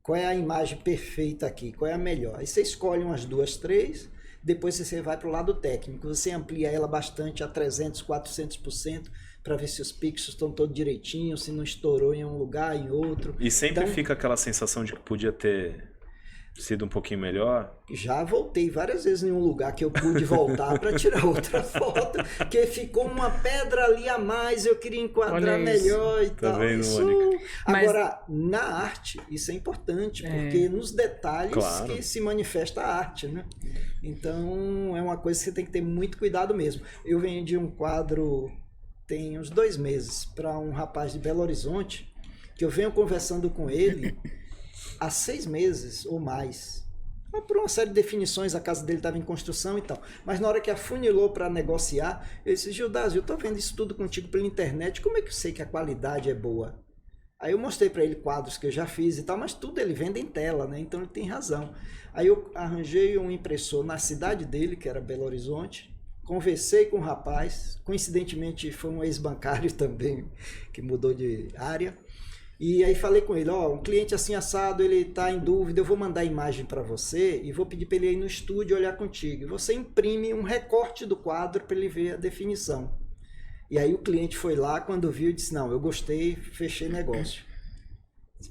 Qual é a imagem perfeita aqui? Qual é a melhor? Aí você escolhe umas 2, 3, depois você vai para o lado técnico. Você amplia ela bastante a 300, 400%, para ver se os pixels estão todos direitinhos, se não estourou em um lugar, em outro. E sempre fica aquela sensação de que podia ter sido um pouquinho melhor? Já voltei várias vezes em um lugar que eu pude voltar para tirar outra foto, porque ficou uma pedra ali a mais, eu queria enquadrar melhor e tal. Vendo, Mônica? Agora, na arte, isso é importante, porque nos detalhes que se manifesta a arte, né? Então, é uma coisa que você tem que ter muito cuidado mesmo. Eu vendi um quadro tem uns 2 meses para um rapaz de Belo Horizonte, que eu venho conversando com ele há 6 meses ou mais. Por uma série de definições, a casa dele estava em construção e tal. Mas na hora que afunilou para negociar, eu disse: Gildásio, eu estou vendo isso tudo contigo pela internet, como é que eu sei que a qualidade é boa? Aí eu mostrei para ele quadros que eu já fiz e tal, mas tudo ele vende em tela, né? Então ele tem razão. Aí eu arranjei um impressor na cidade dele, que era Belo Horizonte, conversei com o rapaz, coincidentemente foi um ex-bancário também, que mudou de área, e aí falei com ele: um cliente assim assado, ele está em dúvida, eu vou mandar a imagem para você e vou pedir para ele ir no estúdio olhar contigo. Você imprime um recorte do quadro para ele ver a definição. E aí o cliente foi lá, quando viu, disse: não, eu gostei, fechei negócio.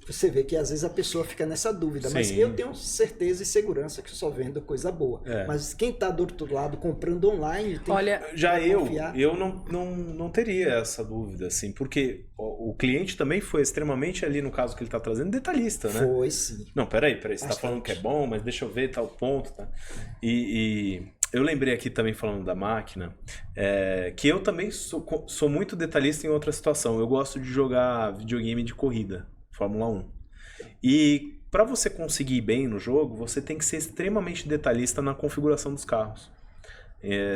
Você vê que às vezes a pessoa fica nessa dúvida, mas Sim. eu tenho certeza e segurança que só vendo coisa boa. Mas quem está do outro lado comprando online tem que confiar. Eu não teria essa dúvida, assim, porque o cliente também foi extremamente ali, no caso que ele está trazendo, detalhista, né? Foi, sim. Não, peraí, você está falando que é bom, mas deixa eu ver tal ponto, tá? E eu lembrei aqui também, falando da máquina, que eu também sou muito detalhista em outra situação. Eu gosto de jogar videogame de corrida, Fórmula 1. E para você conseguir ir bem no jogo, você tem que ser extremamente detalhista na configuração dos carros.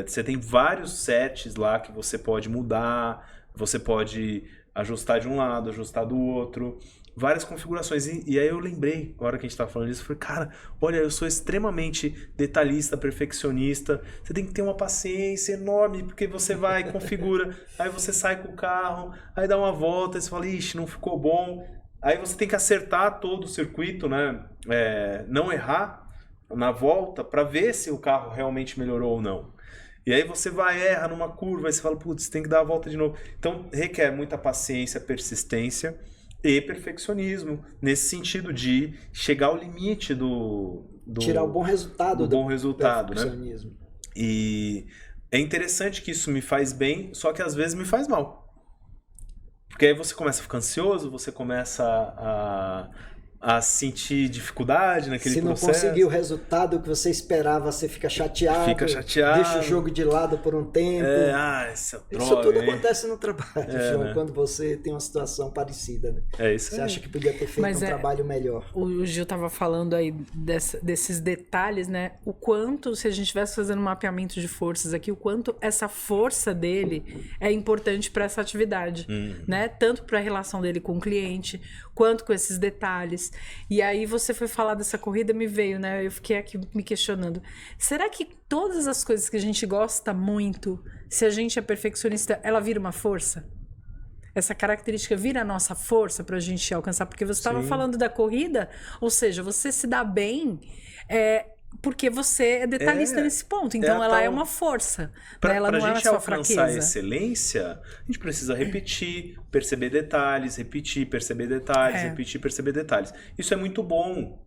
Você tem vários sets lá que você pode mudar, você pode ajustar de um lado, ajustar do outro, várias configurações. E aí eu lembrei, na hora que a gente estava falando disso, eu falei, cara, olha, eu sou extremamente detalhista, perfeccionista, você tem que ter uma paciência enorme, porque você vai, configura, aí você sai com o carro, aí dá uma volta, aí você fala, ixi, não ficou bom. Aí você tem que acertar todo o circuito, né? Não errar na volta para ver se o carro realmente melhorou ou não. E aí você erra numa curva, aí você fala, putz, tem que dar a volta de novo. Então requer muita paciência, persistência e perfeccionismo, nesse sentido de chegar ao limite do tirar o bom resultado do bom resultado, né? E é interessante que isso me faz bem, só que às vezes me faz mal. Porque aí você começa a ficar ansioso, você começa a sentir dificuldade naquele processo. Se não conseguir o resultado que você esperava, você fica chateado. Deixa o jogo de lado por um tempo. Essa droga, isso tudo acontece no trabalho, João, né? Quando você tem uma situação parecida. Né? Isso você acha que podia ter feito um trabalho melhor. O Gil estava falando aí desses detalhes, né? O quanto, se a gente estivesse fazendo um mapeamento de forças aqui, o quanto essa força dele é importante para essa atividade, né? Tanto para a relação dele com o cliente, quanto com esses detalhes. E aí você foi falar dessa corrida, me veio, né? Eu fiquei aqui me questionando. Será que todas as coisas que a gente gosta muito, se a gente é perfeccionista, ela vira uma força? Essa característica vira a nossa força pra gente alcançar? Porque você estava falando da corrida, ou seja, você se dá bem... porque você é detalhista nesse ponto. Então ela é uma força. Ela não é a sua fraqueza. Para a gente alcançar a excelência, a gente precisa repetir, perceber detalhes, repetir, perceber detalhes, repetir, perceber detalhes. Isso é muito bom.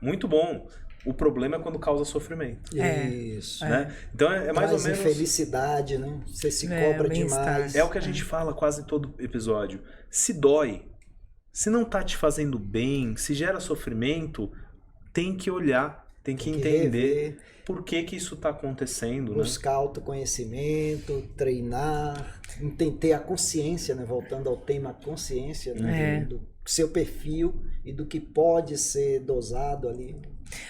Muito bom. O problema é quando causa sofrimento. Isso. Né? Então é mais ou menos... infelicidade, né? Você se cobra demais. É o que a gente fala quase todo episódio. Se dói, se não tá te fazendo bem, se gera sofrimento, tem que olhar. Tem que entender por que isso está acontecendo. Buscar autoconhecimento, treinar, ter a consciência, né? Voltando ao tema consciência, né? Do seu perfil e do que pode ser dosado ali.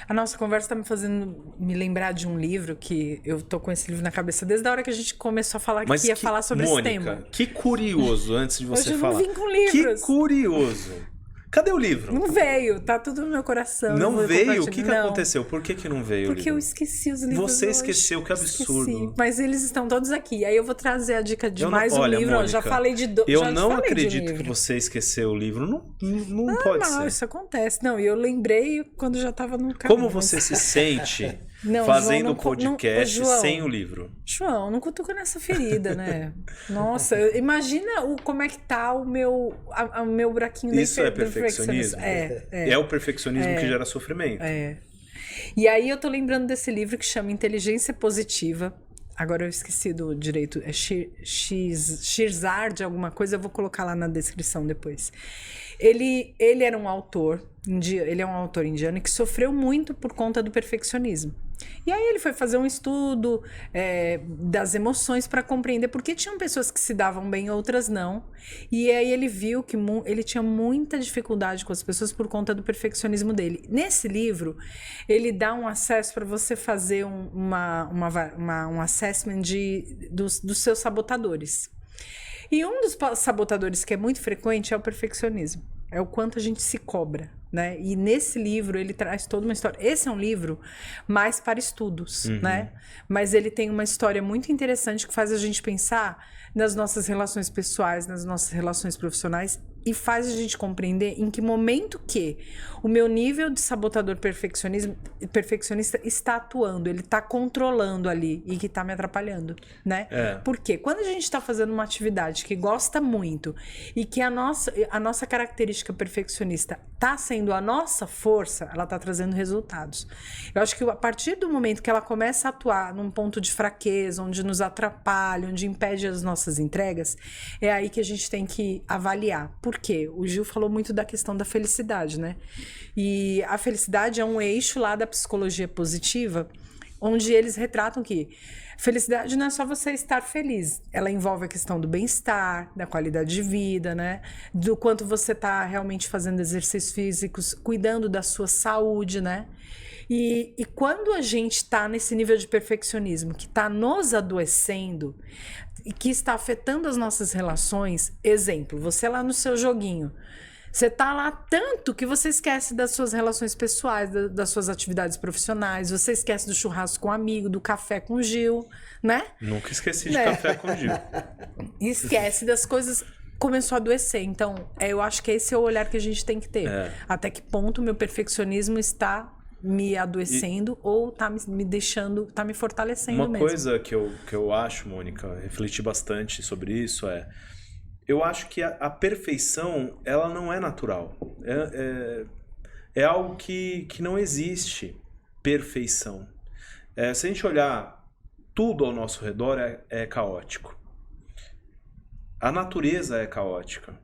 A nossa conversa está me fazendo me lembrar de um livro que eu tô com esse livro na cabeça desde a hora que a gente começou a falar que ia falar sobre Mônica, esse tema. Que curioso, antes de você falar. Eu não vim com livros. Que curioso. Cadê o livro? Não veio, tá tudo no meu coração. Não veio? O que aconteceu? Por que não veio o livro? Porque eu esqueci os livros. Você esqueceu, que absurdo. Esqueci, mas eles estão todos aqui. Aí eu vou trazer a dica de mais um livro. Mônica, já falei de Eu não acredito que você esqueceu o livro. Não pode ser. Isso acontece. Não, e eu lembrei quando já estava no caminho. Como você se sente fazendo o podcast sem o livro? João, não cutuca nessa ferida, né? Nossa, imagina como é que tá o meu buraquinho Isso é perfeccionismo? É o perfeccionismo que gera sofrimento. E aí eu tô lembrando desse livro que chama Inteligência Positiva. Agora eu esqueci do direito. É Shirzad, alguma coisa. Eu vou colocar lá na descrição depois. Ele era um autor, ele é um autor indiano que sofreu muito por conta do perfeccionismo. E aí ele foi fazer um estudo das emoções para compreender por que tinham pessoas que se davam bem e outras não. E aí ele viu que ele tinha muita dificuldade com as pessoas por conta do perfeccionismo dele. Nesse livro, ele dá um acesso para você fazer um assessment dos seus sabotadores. E um dos sabotadores que é muito frequente é o perfeccionismo. É o quanto a gente se cobra, né? E nesse livro ele traz toda uma história. Esse é um livro mais para estudos, né? Mas ele tem uma história muito interessante que faz a gente pensar nas nossas relações pessoais, nas nossas relações profissionais e faz a gente compreender em que momento que o meu nível de sabotador perfeccionista está atuando, ele está controlando ali e que está me atrapalhando, né? Porque quando a gente está fazendo uma atividade que gosta muito e que a nossa característica perfeccionista está sendo a nossa força, ela está trazendo resultados. Eu acho que a partir do momento que ela começa a atuar num ponto de fraqueza, onde nos atrapalha, onde impede as nossas entregas, é aí que a gente tem que avaliar. Por quê? O Gil falou muito da questão da felicidade, né? E a felicidade é um eixo lá da psicologia positiva, onde eles retratam que felicidade não é só você estar feliz. Ela envolve a questão do bem-estar, da qualidade de vida, né? Do quanto você está realmente fazendo exercícios físicos, cuidando da sua saúde, né? E quando a gente está nesse nível de perfeccionismo que está nos adoecendo e que está afetando as nossas relações, exemplo, você lá no seu joguinho, você tá lá tanto que você esquece das suas relações pessoais, das suas atividades profissionais, você esquece do churrasco com o amigo, do café com o Gil, né? Nunca esqueci de café com o Gil. Esquece das coisas, começou a adoecer. Então, eu acho que esse é o olhar que a gente tem que ter. Até que ponto o meu perfeccionismo está me adoecendo ou tá me deixando, tá me fortalecendo mesmo. Uma coisa que eu acho, Mônica, refleti bastante sobre isso eu acho que a perfeição, ela não é natural. É algo que não existe perfeição. Se a gente olhar tudo ao nosso redor, é caótico. A natureza é caótica.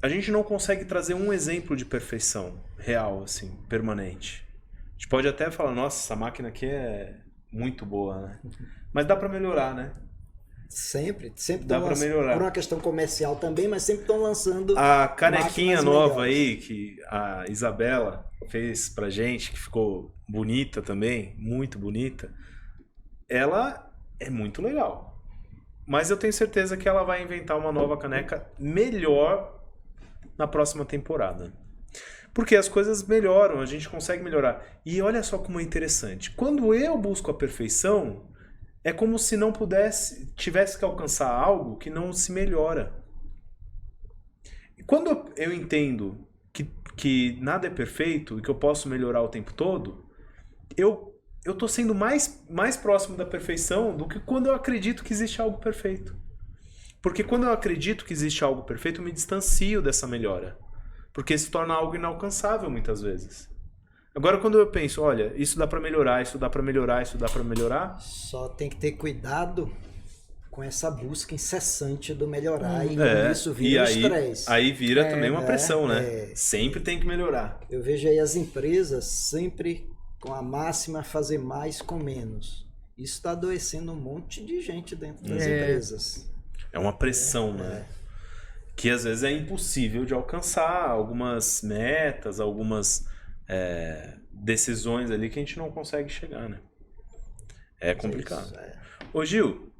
A gente não consegue trazer um exemplo de perfeição real, assim, permanente. A gente pode até falar, nossa, essa máquina aqui é muito boa, né? Mas dá para melhorar, né? Sempre dá para melhorar. Por uma questão comercial também, mas sempre estão lançando a canequinha nova melhores. aí que a Isabela fez pra gente, que ficou bonita também, muito bonita. Ela é muito legal. Mas eu tenho certeza que ela vai inventar uma nova caneca melhor na próxima temporada. Porque as coisas melhoram, a gente consegue melhorar. E olha só como é interessante. Quando eu busco a perfeição, é como se não tivesse que alcançar algo que não se melhora. E quando eu entendo que nada é perfeito e que eu posso melhorar o tempo todo, eu tô sendo mais próximo da perfeição do que quando eu acredito que existe algo perfeito. Porque quando eu acredito que existe algo perfeito, eu me distancio dessa melhora. Porque se torna algo inalcançável muitas vezes. Agora, quando eu penso, olha, isso dá pra melhorar, isso dá pra melhorar, isso dá pra melhorar... Só tem que ter cuidado com essa busca incessante do melhorar. E isso vira estresse. Aí vira também uma pressão, né? Sempre tem que melhorar. Eu vejo aí as empresas sempre com a máxima fazer mais com menos. Isso está adoecendo um monte de gente dentro das empresas. É uma pressão, né? Que às vezes é impossível de alcançar algumas metas, algumas decisões ali que a gente não consegue chegar, né? É complicado. Ô Gil,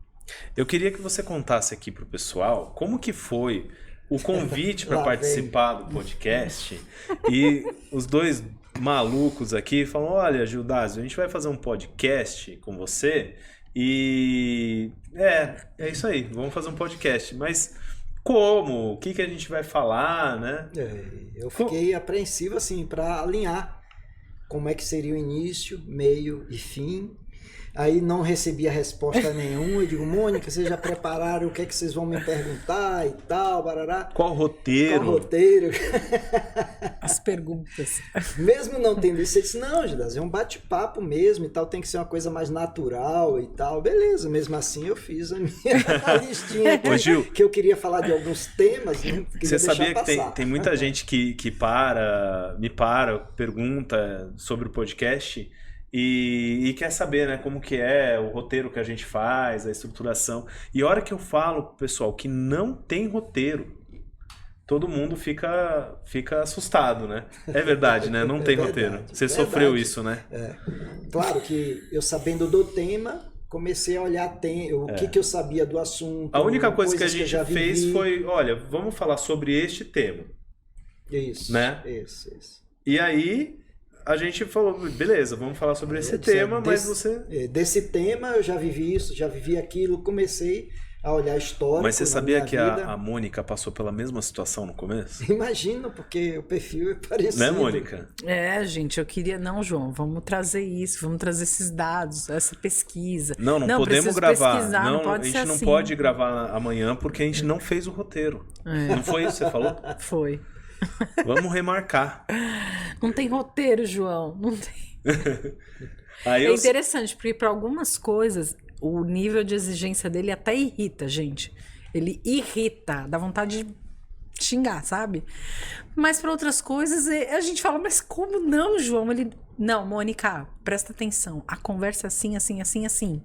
eu queria que você contasse aqui pro pessoal como que foi o convite para participar do podcast. E os dois malucos aqui falam, olha, Gildásio, a gente vai fazer um podcast com você e é isso aí, vamos fazer um podcast, mas como? O que a gente vai falar, né? Eu fiquei apreensivo assim para alinhar como é que seria o início, meio e fim. Aí não recebi a resposta nenhuma. Eu digo, Mônica, vocês já prepararam o que é que vocês vão me perguntar e tal, barará? Qual roteiro? As perguntas. Mesmo não tendo isso, eu disse, não, Gildásio, é um bate-papo mesmo e tal, tem que ser uma coisa mais natural e tal. Beleza, mesmo assim eu fiz a minha listinha aqui, Ô, Gil, que eu queria falar de alguns temas. Você sabia que tem muita gente que me pergunta sobre o podcast e quer saber, né, como que é o roteiro que a gente faz, a estruturação. E a hora que eu falo, pessoal, que não tem roteiro, todo mundo fica assustado, né? É verdade, né? Não tem roteiro. Você sofreu isso, né? Claro que eu sabendo do tema, comecei a olhar o que eu sabia do assunto. A única coisa que a gente fez foi, olha, vamos falar sobre este tema. Isso, né? Isso. E aí a gente falou, beleza, vamos falar sobre esse tema, mas você... Desse tema eu já vivi isso, já vivi aquilo, comecei a olhar histórico. Mas você sabia que vida. a Mônica passou pela mesma situação no começo? Imagino, porque o perfil é parecido. Né, Mônica? Gente, eu queria... Não, João, vamos trazer isso, vamos trazer esses dados, essa pesquisa. Não podemos gravar. Não pode a ser gente não assim. pode gravar amanhã porque a gente não fez o roteiro. Não foi isso que você falou? Foi. Vamos remarcar. Não tem roteiro, João. Não tem. Aí É interessante, porque para algumas coisas, o nível de exigência dele até irrita, gente. Ele irrita, dá vontade de xingar, sabe? Mas para outras coisas, a gente fala, mas como não, João? Ele, não, Mônica, presta atenção. A conversa é assim, assim, assim, assim.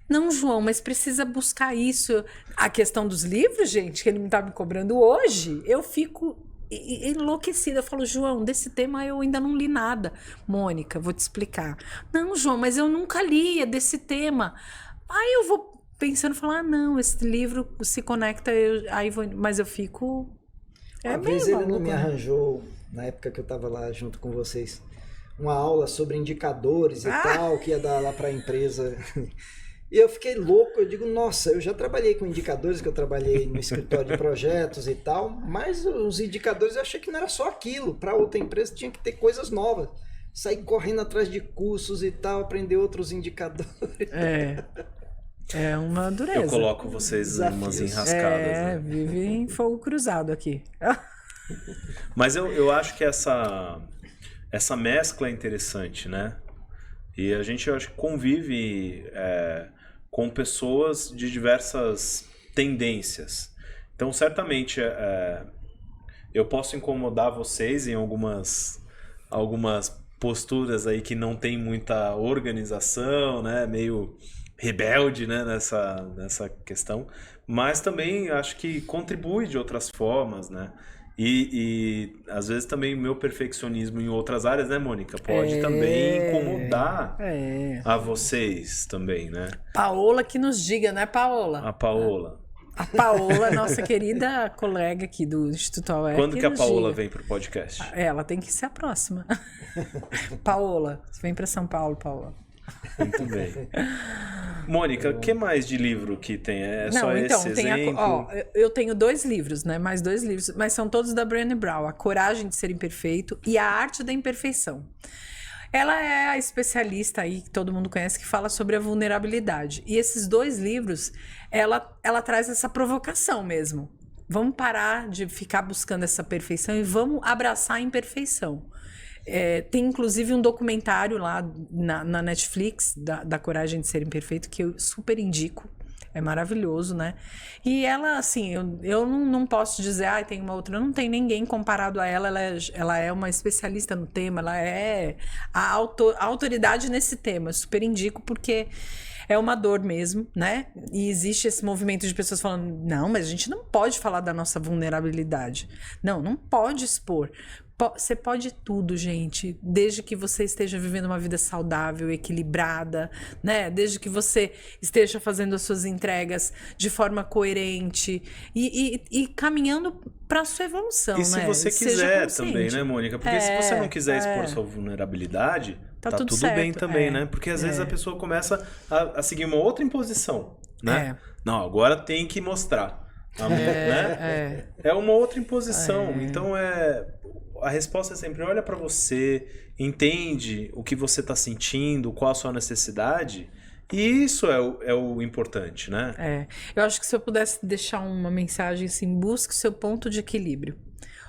Não, João, mas precisa buscar isso. A questão dos livros, gente, que ele tá me cobrando hoje, eu fico enlouquecida. Eu falo, João, desse tema eu ainda não li nada. Mônica, vou te explicar. Não, João, mas eu nunca li desse tema. Aí eu vou pensando, falar, não, esse livro se conecta, mas eu fico... Uma vez ele não me arranjou, na época que eu estava lá junto com vocês, uma aula sobre indicadores e tal, que ia dar lá para a empresa... E eu fiquei louco, eu digo, nossa, eu já trabalhei com indicadores, que eu trabalhei no escritório de projetos e tal, mas os indicadores eu achei que não era só aquilo, para outra empresa tinha que ter coisas novas. Sair correndo atrás de cursos e tal, aprender outros indicadores. É uma dureza. Eu coloco vocês em umas enrascadas. Né? Vive em fogo cruzado aqui. Mas eu acho que essa mescla é interessante, né? E a gente, eu acho que convive com pessoas de diversas tendências. Então, certamente, eu posso incomodar vocês em algumas posturas aí que não tem muita organização, né? Meio rebelde, né? nessa questão. Mas também acho que contribui de outras formas, né? E às vezes também o meu perfeccionismo em outras áreas, né, Mônica? Pode também incomodar a vocês também, né? Paola que nos diga, né, Paola? A Paola. A Paola, nossa querida colega aqui do Instituto AUERJ. Quando que a Paola vem pro podcast? Ela tem que ser a próxima. Paola, você vem para São Paulo, Paola. Muito bem. Mônica, o que mais de livro que tem? Só esse exemplo? Eu tenho 2 livros, né? Mais 2 livros, mas são todos da Brené Brown. A Coragem de Ser Imperfeito e A Arte da Imperfeição. Ela é a especialista aí, que todo mundo conhece, que fala sobre a vulnerabilidade. E esses 2 livros, ela traz essa provocação mesmo. Vamos parar de ficar buscando essa perfeição e vamos abraçar a imperfeição. Tem inclusive um documentário lá na Netflix da Coragem de Ser Imperfeito que eu super indico, é maravilhoso, né? E ela, assim, eu não posso dizer, tem uma outra, não tem ninguém comparado a ela, ela é uma especialista no tema, ela é a autoridade nesse tema, eu super indico porque é uma dor mesmo, né? E existe esse movimento de pessoas falando, não, mas a gente não pode falar da nossa vulnerabilidade, não pode expor. Você pode tudo, gente, desde que você esteja vivendo uma vida saudável, equilibrada, né? Desde que você esteja fazendo as suas entregas de forma coerente e caminhando para a sua evolução, né? E se você quiser também, né, Mônica? Porque se você não quiser expor sua vulnerabilidade, tá tudo bem também, né? Porque às vezes a pessoa começa a seguir uma outra imposição, né? Não, agora tem que mostrar. Né? É uma outra imposição. Então a resposta é sempre olha para você, entende o que você está sentindo, qual a sua necessidade, e isso é o importante, né? Eu acho que se eu pudesse deixar uma mensagem assim, busque o seu ponto de equilíbrio.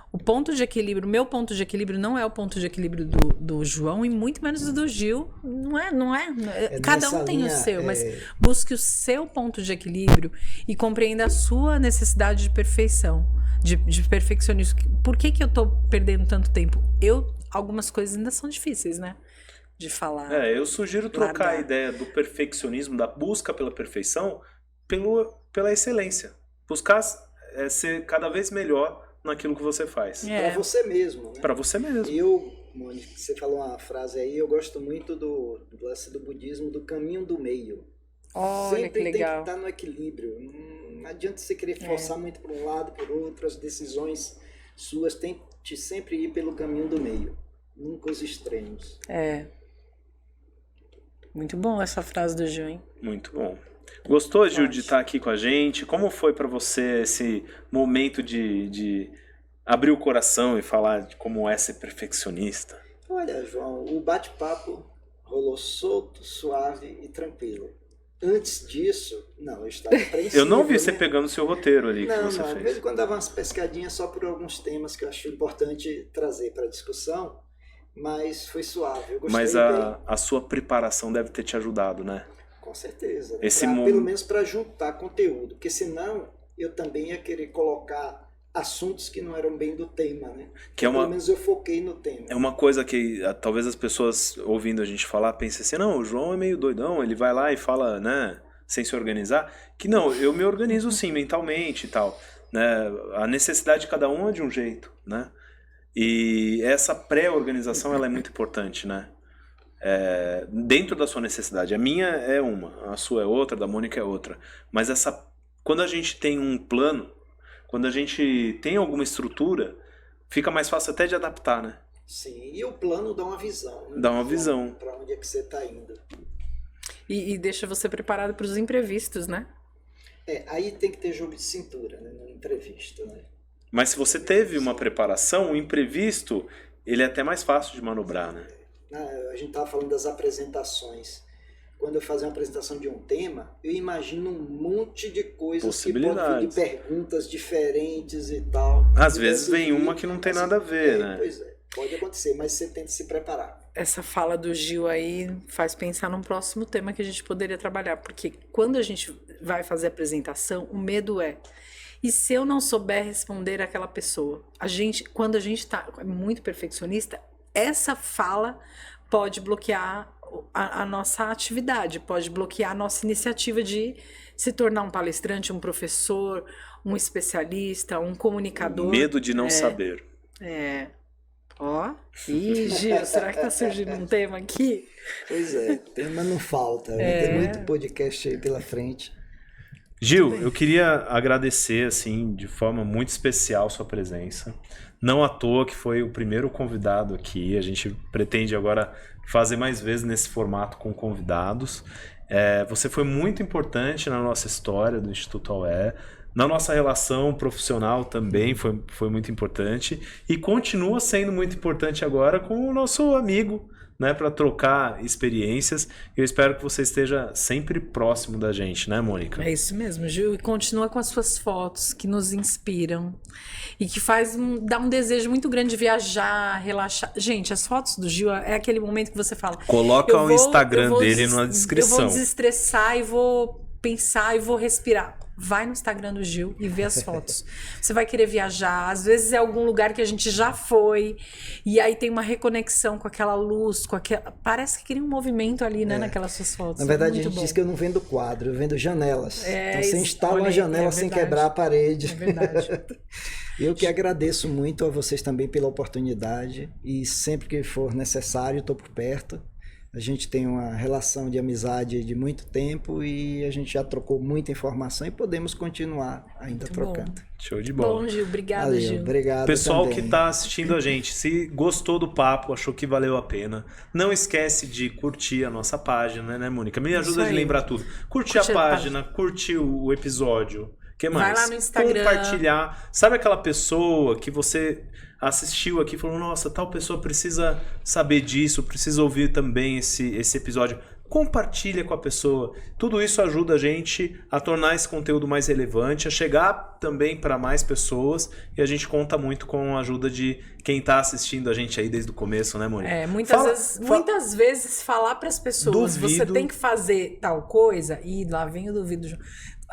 O ponto de equilíbrio, meu ponto de equilíbrio não é o ponto de equilíbrio do João e muito menos do Gil. Não é. Cada um tem o seu, mas busque o seu ponto de equilíbrio e compreenda a sua necessidade de perfeição, de perfeccionismo. Por que eu tô perdendo tanto tempo? Algumas coisas ainda são difíceis, né? De falar. Eu sugiro trocar a ideia do perfeccionismo, da busca pela perfeição, pela excelência. Buscar ser cada vez melhor naquilo que você faz. Para você mesmo, né? Para você mesmo. Mônica, você falou uma frase aí, eu gosto muito do budismo, do caminho do meio. Olha, sempre que legal. Tem que estar no equilíbrio. Não adianta você querer forçar muito para um lado, por outro. As decisões suas tente sempre ir pelo caminho do meio. Nunca os extremos. Muito bom essa frase do Gil, hein? Muito bom. Gostou, Gil, de estar aqui com a gente? Como foi para você esse momento de abrir o coração e falar de como é ser perfeccionista? Olha, João, o bate-papo rolou solto, suave e tranquilo. Antes disso, não, eu estava apreensivo. Eu não vi você pegando o seu roteiro ali que você Não, fez. de vez em quando dava umas pescadinhas só por alguns temas que eu acho importante trazer para a discussão, mas foi suave. Eu gostei Mas bem. a sua preparação deve ter te ajudado, né? Com certeza. Né? Pelo menos para juntar conteúdo, porque senão eu também ia querer colocar assuntos que não eram bem do tema, né? Pelo menos eu foquei no tema. É uma coisa que talvez as pessoas ouvindo a gente falar pensem assim, não, o João é meio doidão, ele vai lá e fala, né, sem se organizar, que não, eu me organizo sim, mentalmente e tal, né? A necessidade de cada um é de um jeito, né? E essa pré-organização, ela é muito importante, né? Dentro da sua necessidade. A minha é uma, a sua é outra, a da Mônica é outra. Mas quando a gente tem um plano, quando a gente tem alguma estrutura, fica mais fácil até de adaptar, né? Sim, e o plano dá uma visão. Né? Dá uma visão. Para onde é que você está indo. E deixa você preparado para os imprevistos, né? Aí tem que ter jogo de cintura, né? No imprevisto, né? Mas se você teve uma preparação, o imprevisto, ele é até mais fácil de manobrar, né? A gente estava falando das apresentações. Quando eu fazer uma apresentação de um tema, eu imagino um monte de coisas que podem vir de perguntas diferentes e tal. Às vezes vem uma que não tem nada a ver, né? Pois é, pode acontecer, mas você tem que se preparar. Essa fala do Gil aí faz pensar num próximo tema que a gente poderia trabalhar, porque quando a gente vai fazer a apresentação, o medo e se eu não souber responder aquela pessoa? Quando a gente tá muito perfeccionista, essa fala pode bloquear a nossa atividade, pode bloquear a nossa iniciativa de se tornar um palestrante, um professor, um especialista, um comunicador. Medo de não saber. Ih, Gil, será que tá surgindo um tema aqui? Pois é, tema não falta. Tem muito podcast aí pela frente. Gil, eu queria agradecer, assim, de forma muito especial sua presença. Não à toa que foi o primeiro convidado aqui. A gente pretende agora fazer mais vezes nesse formato com convidados. Você foi muito importante na nossa história do Instituto AUE. Na nossa relação profissional também foi muito importante. E continua sendo muito importante agora com o nosso amigo, né, para trocar experiências. Eu espero que você esteja sempre próximo da gente, né, Mônica? É isso mesmo, Gil. E continua com as suas fotos que nos inspiram e que dá um desejo muito grande de viajar, relaxar. Gente, as fotos do Gil é aquele momento que você fala... Coloca o Instagram dele na descrição. Eu vou desestressar e vou pensar e vou respirar. Vai no Instagram do Gil e vê as fotos. Você vai querer viajar. Às vezes é algum lugar que a gente já foi. E aí tem uma reconexão com aquela luz, parece que cria um movimento ali, né, naquelas suas fotos. Na verdade, a gente diz que eu não vendo quadro, eu vendo janelas. Então você instala uma janela sem quebrar a parede. É verdade. Eu que agradeço muito a vocês também pela oportunidade. E sempre que for necessário, estou por perto. A gente tem uma relação de amizade de muito tempo e a gente já trocou muita informação e podemos continuar ainda muito trocando. Bom. Show de bola. Bom, Gil. Obrigada, Gil. Obrigado Pessoal também. que está assistindo a gente, se gostou do papo, achou que valeu a pena, não esquece de curtir a nossa página, né, Mônica? Me ajuda a lembrar tudo. Curtir a página, curtir o episódio. O que mais? Vai lá no Instagram. Compartilhar. Sabe aquela pessoa que você assistiu aqui e falou, nossa, tal pessoa precisa saber disso, precisa ouvir também esse episódio. Compartilha com a pessoa. Tudo isso ajuda a gente a tornar esse conteúdo mais relevante, a chegar também para mais pessoas, e a gente conta muito com a ajuda de quem está assistindo a gente aí desde o começo, né, Mônica? Muitas vezes falar para as pessoas, você tem que fazer tal coisa, e lá vem o duvido.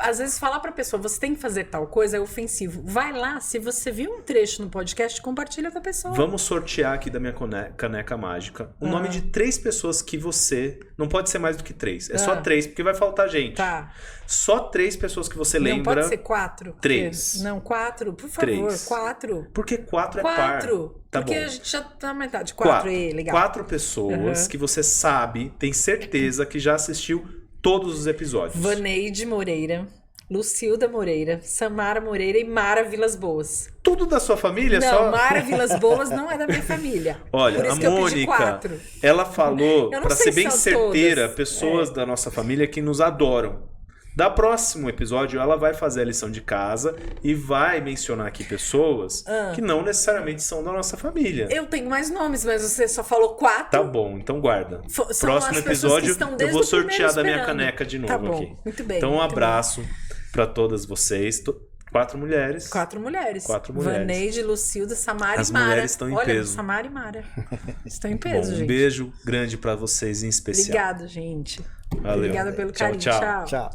Às vezes falar pra pessoa, você tem que fazer tal coisa, é ofensivo. Vai lá, se você viu um trecho no podcast, compartilha com a pessoa. Vamos sortear aqui da minha caneca mágica o nome de 3 pessoas que você... Não pode ser mais do que 3. É só 3, porque vai faltar gente. Tá. Só 3 pessoas que você lembra. Não pode ser 4? 3. Não, 4, por favor. 3. 4. Porque 4 é par. 4. Tá porque bom. a gente já tá na metade. 4, legal. 4 pessoas que você sabe, tem certeza que já assistiu todos os episódios. Vaneide Moreira, Lucilda Moreira, Samara Moreira e Mara Vilas Boas. Tudo da sua família? Não, Mara Vilas Boas não é da minha família. Olha, por isso a que Mônica, ela falou, para ser bem certeira, pessoas da nossa família que nos adoram. Da próximo episódio, ela vai fazer a lição de casa e vai mencionar aqui pessoas que não necessariamente são da nossa família. Eu tenho mais nomes, mas você só falou 4. Tá bom, então guarda. Próximo episódio eu vou sortear da minha caneca de novo aqui. Muito bem. Então um abraço para todas vocês. 4 mulheres. 4 mulheres. 4 mulheres. Vaneide, Lucilda, Samara As e Mara. mulheres estão em peso. Samara e Mara. Estão em peso, Bom, gente. Um beijo grande para vocês em especial. Obrigada, gente. Valeu. Obrigada pelo carinho. Tchau. Tchau.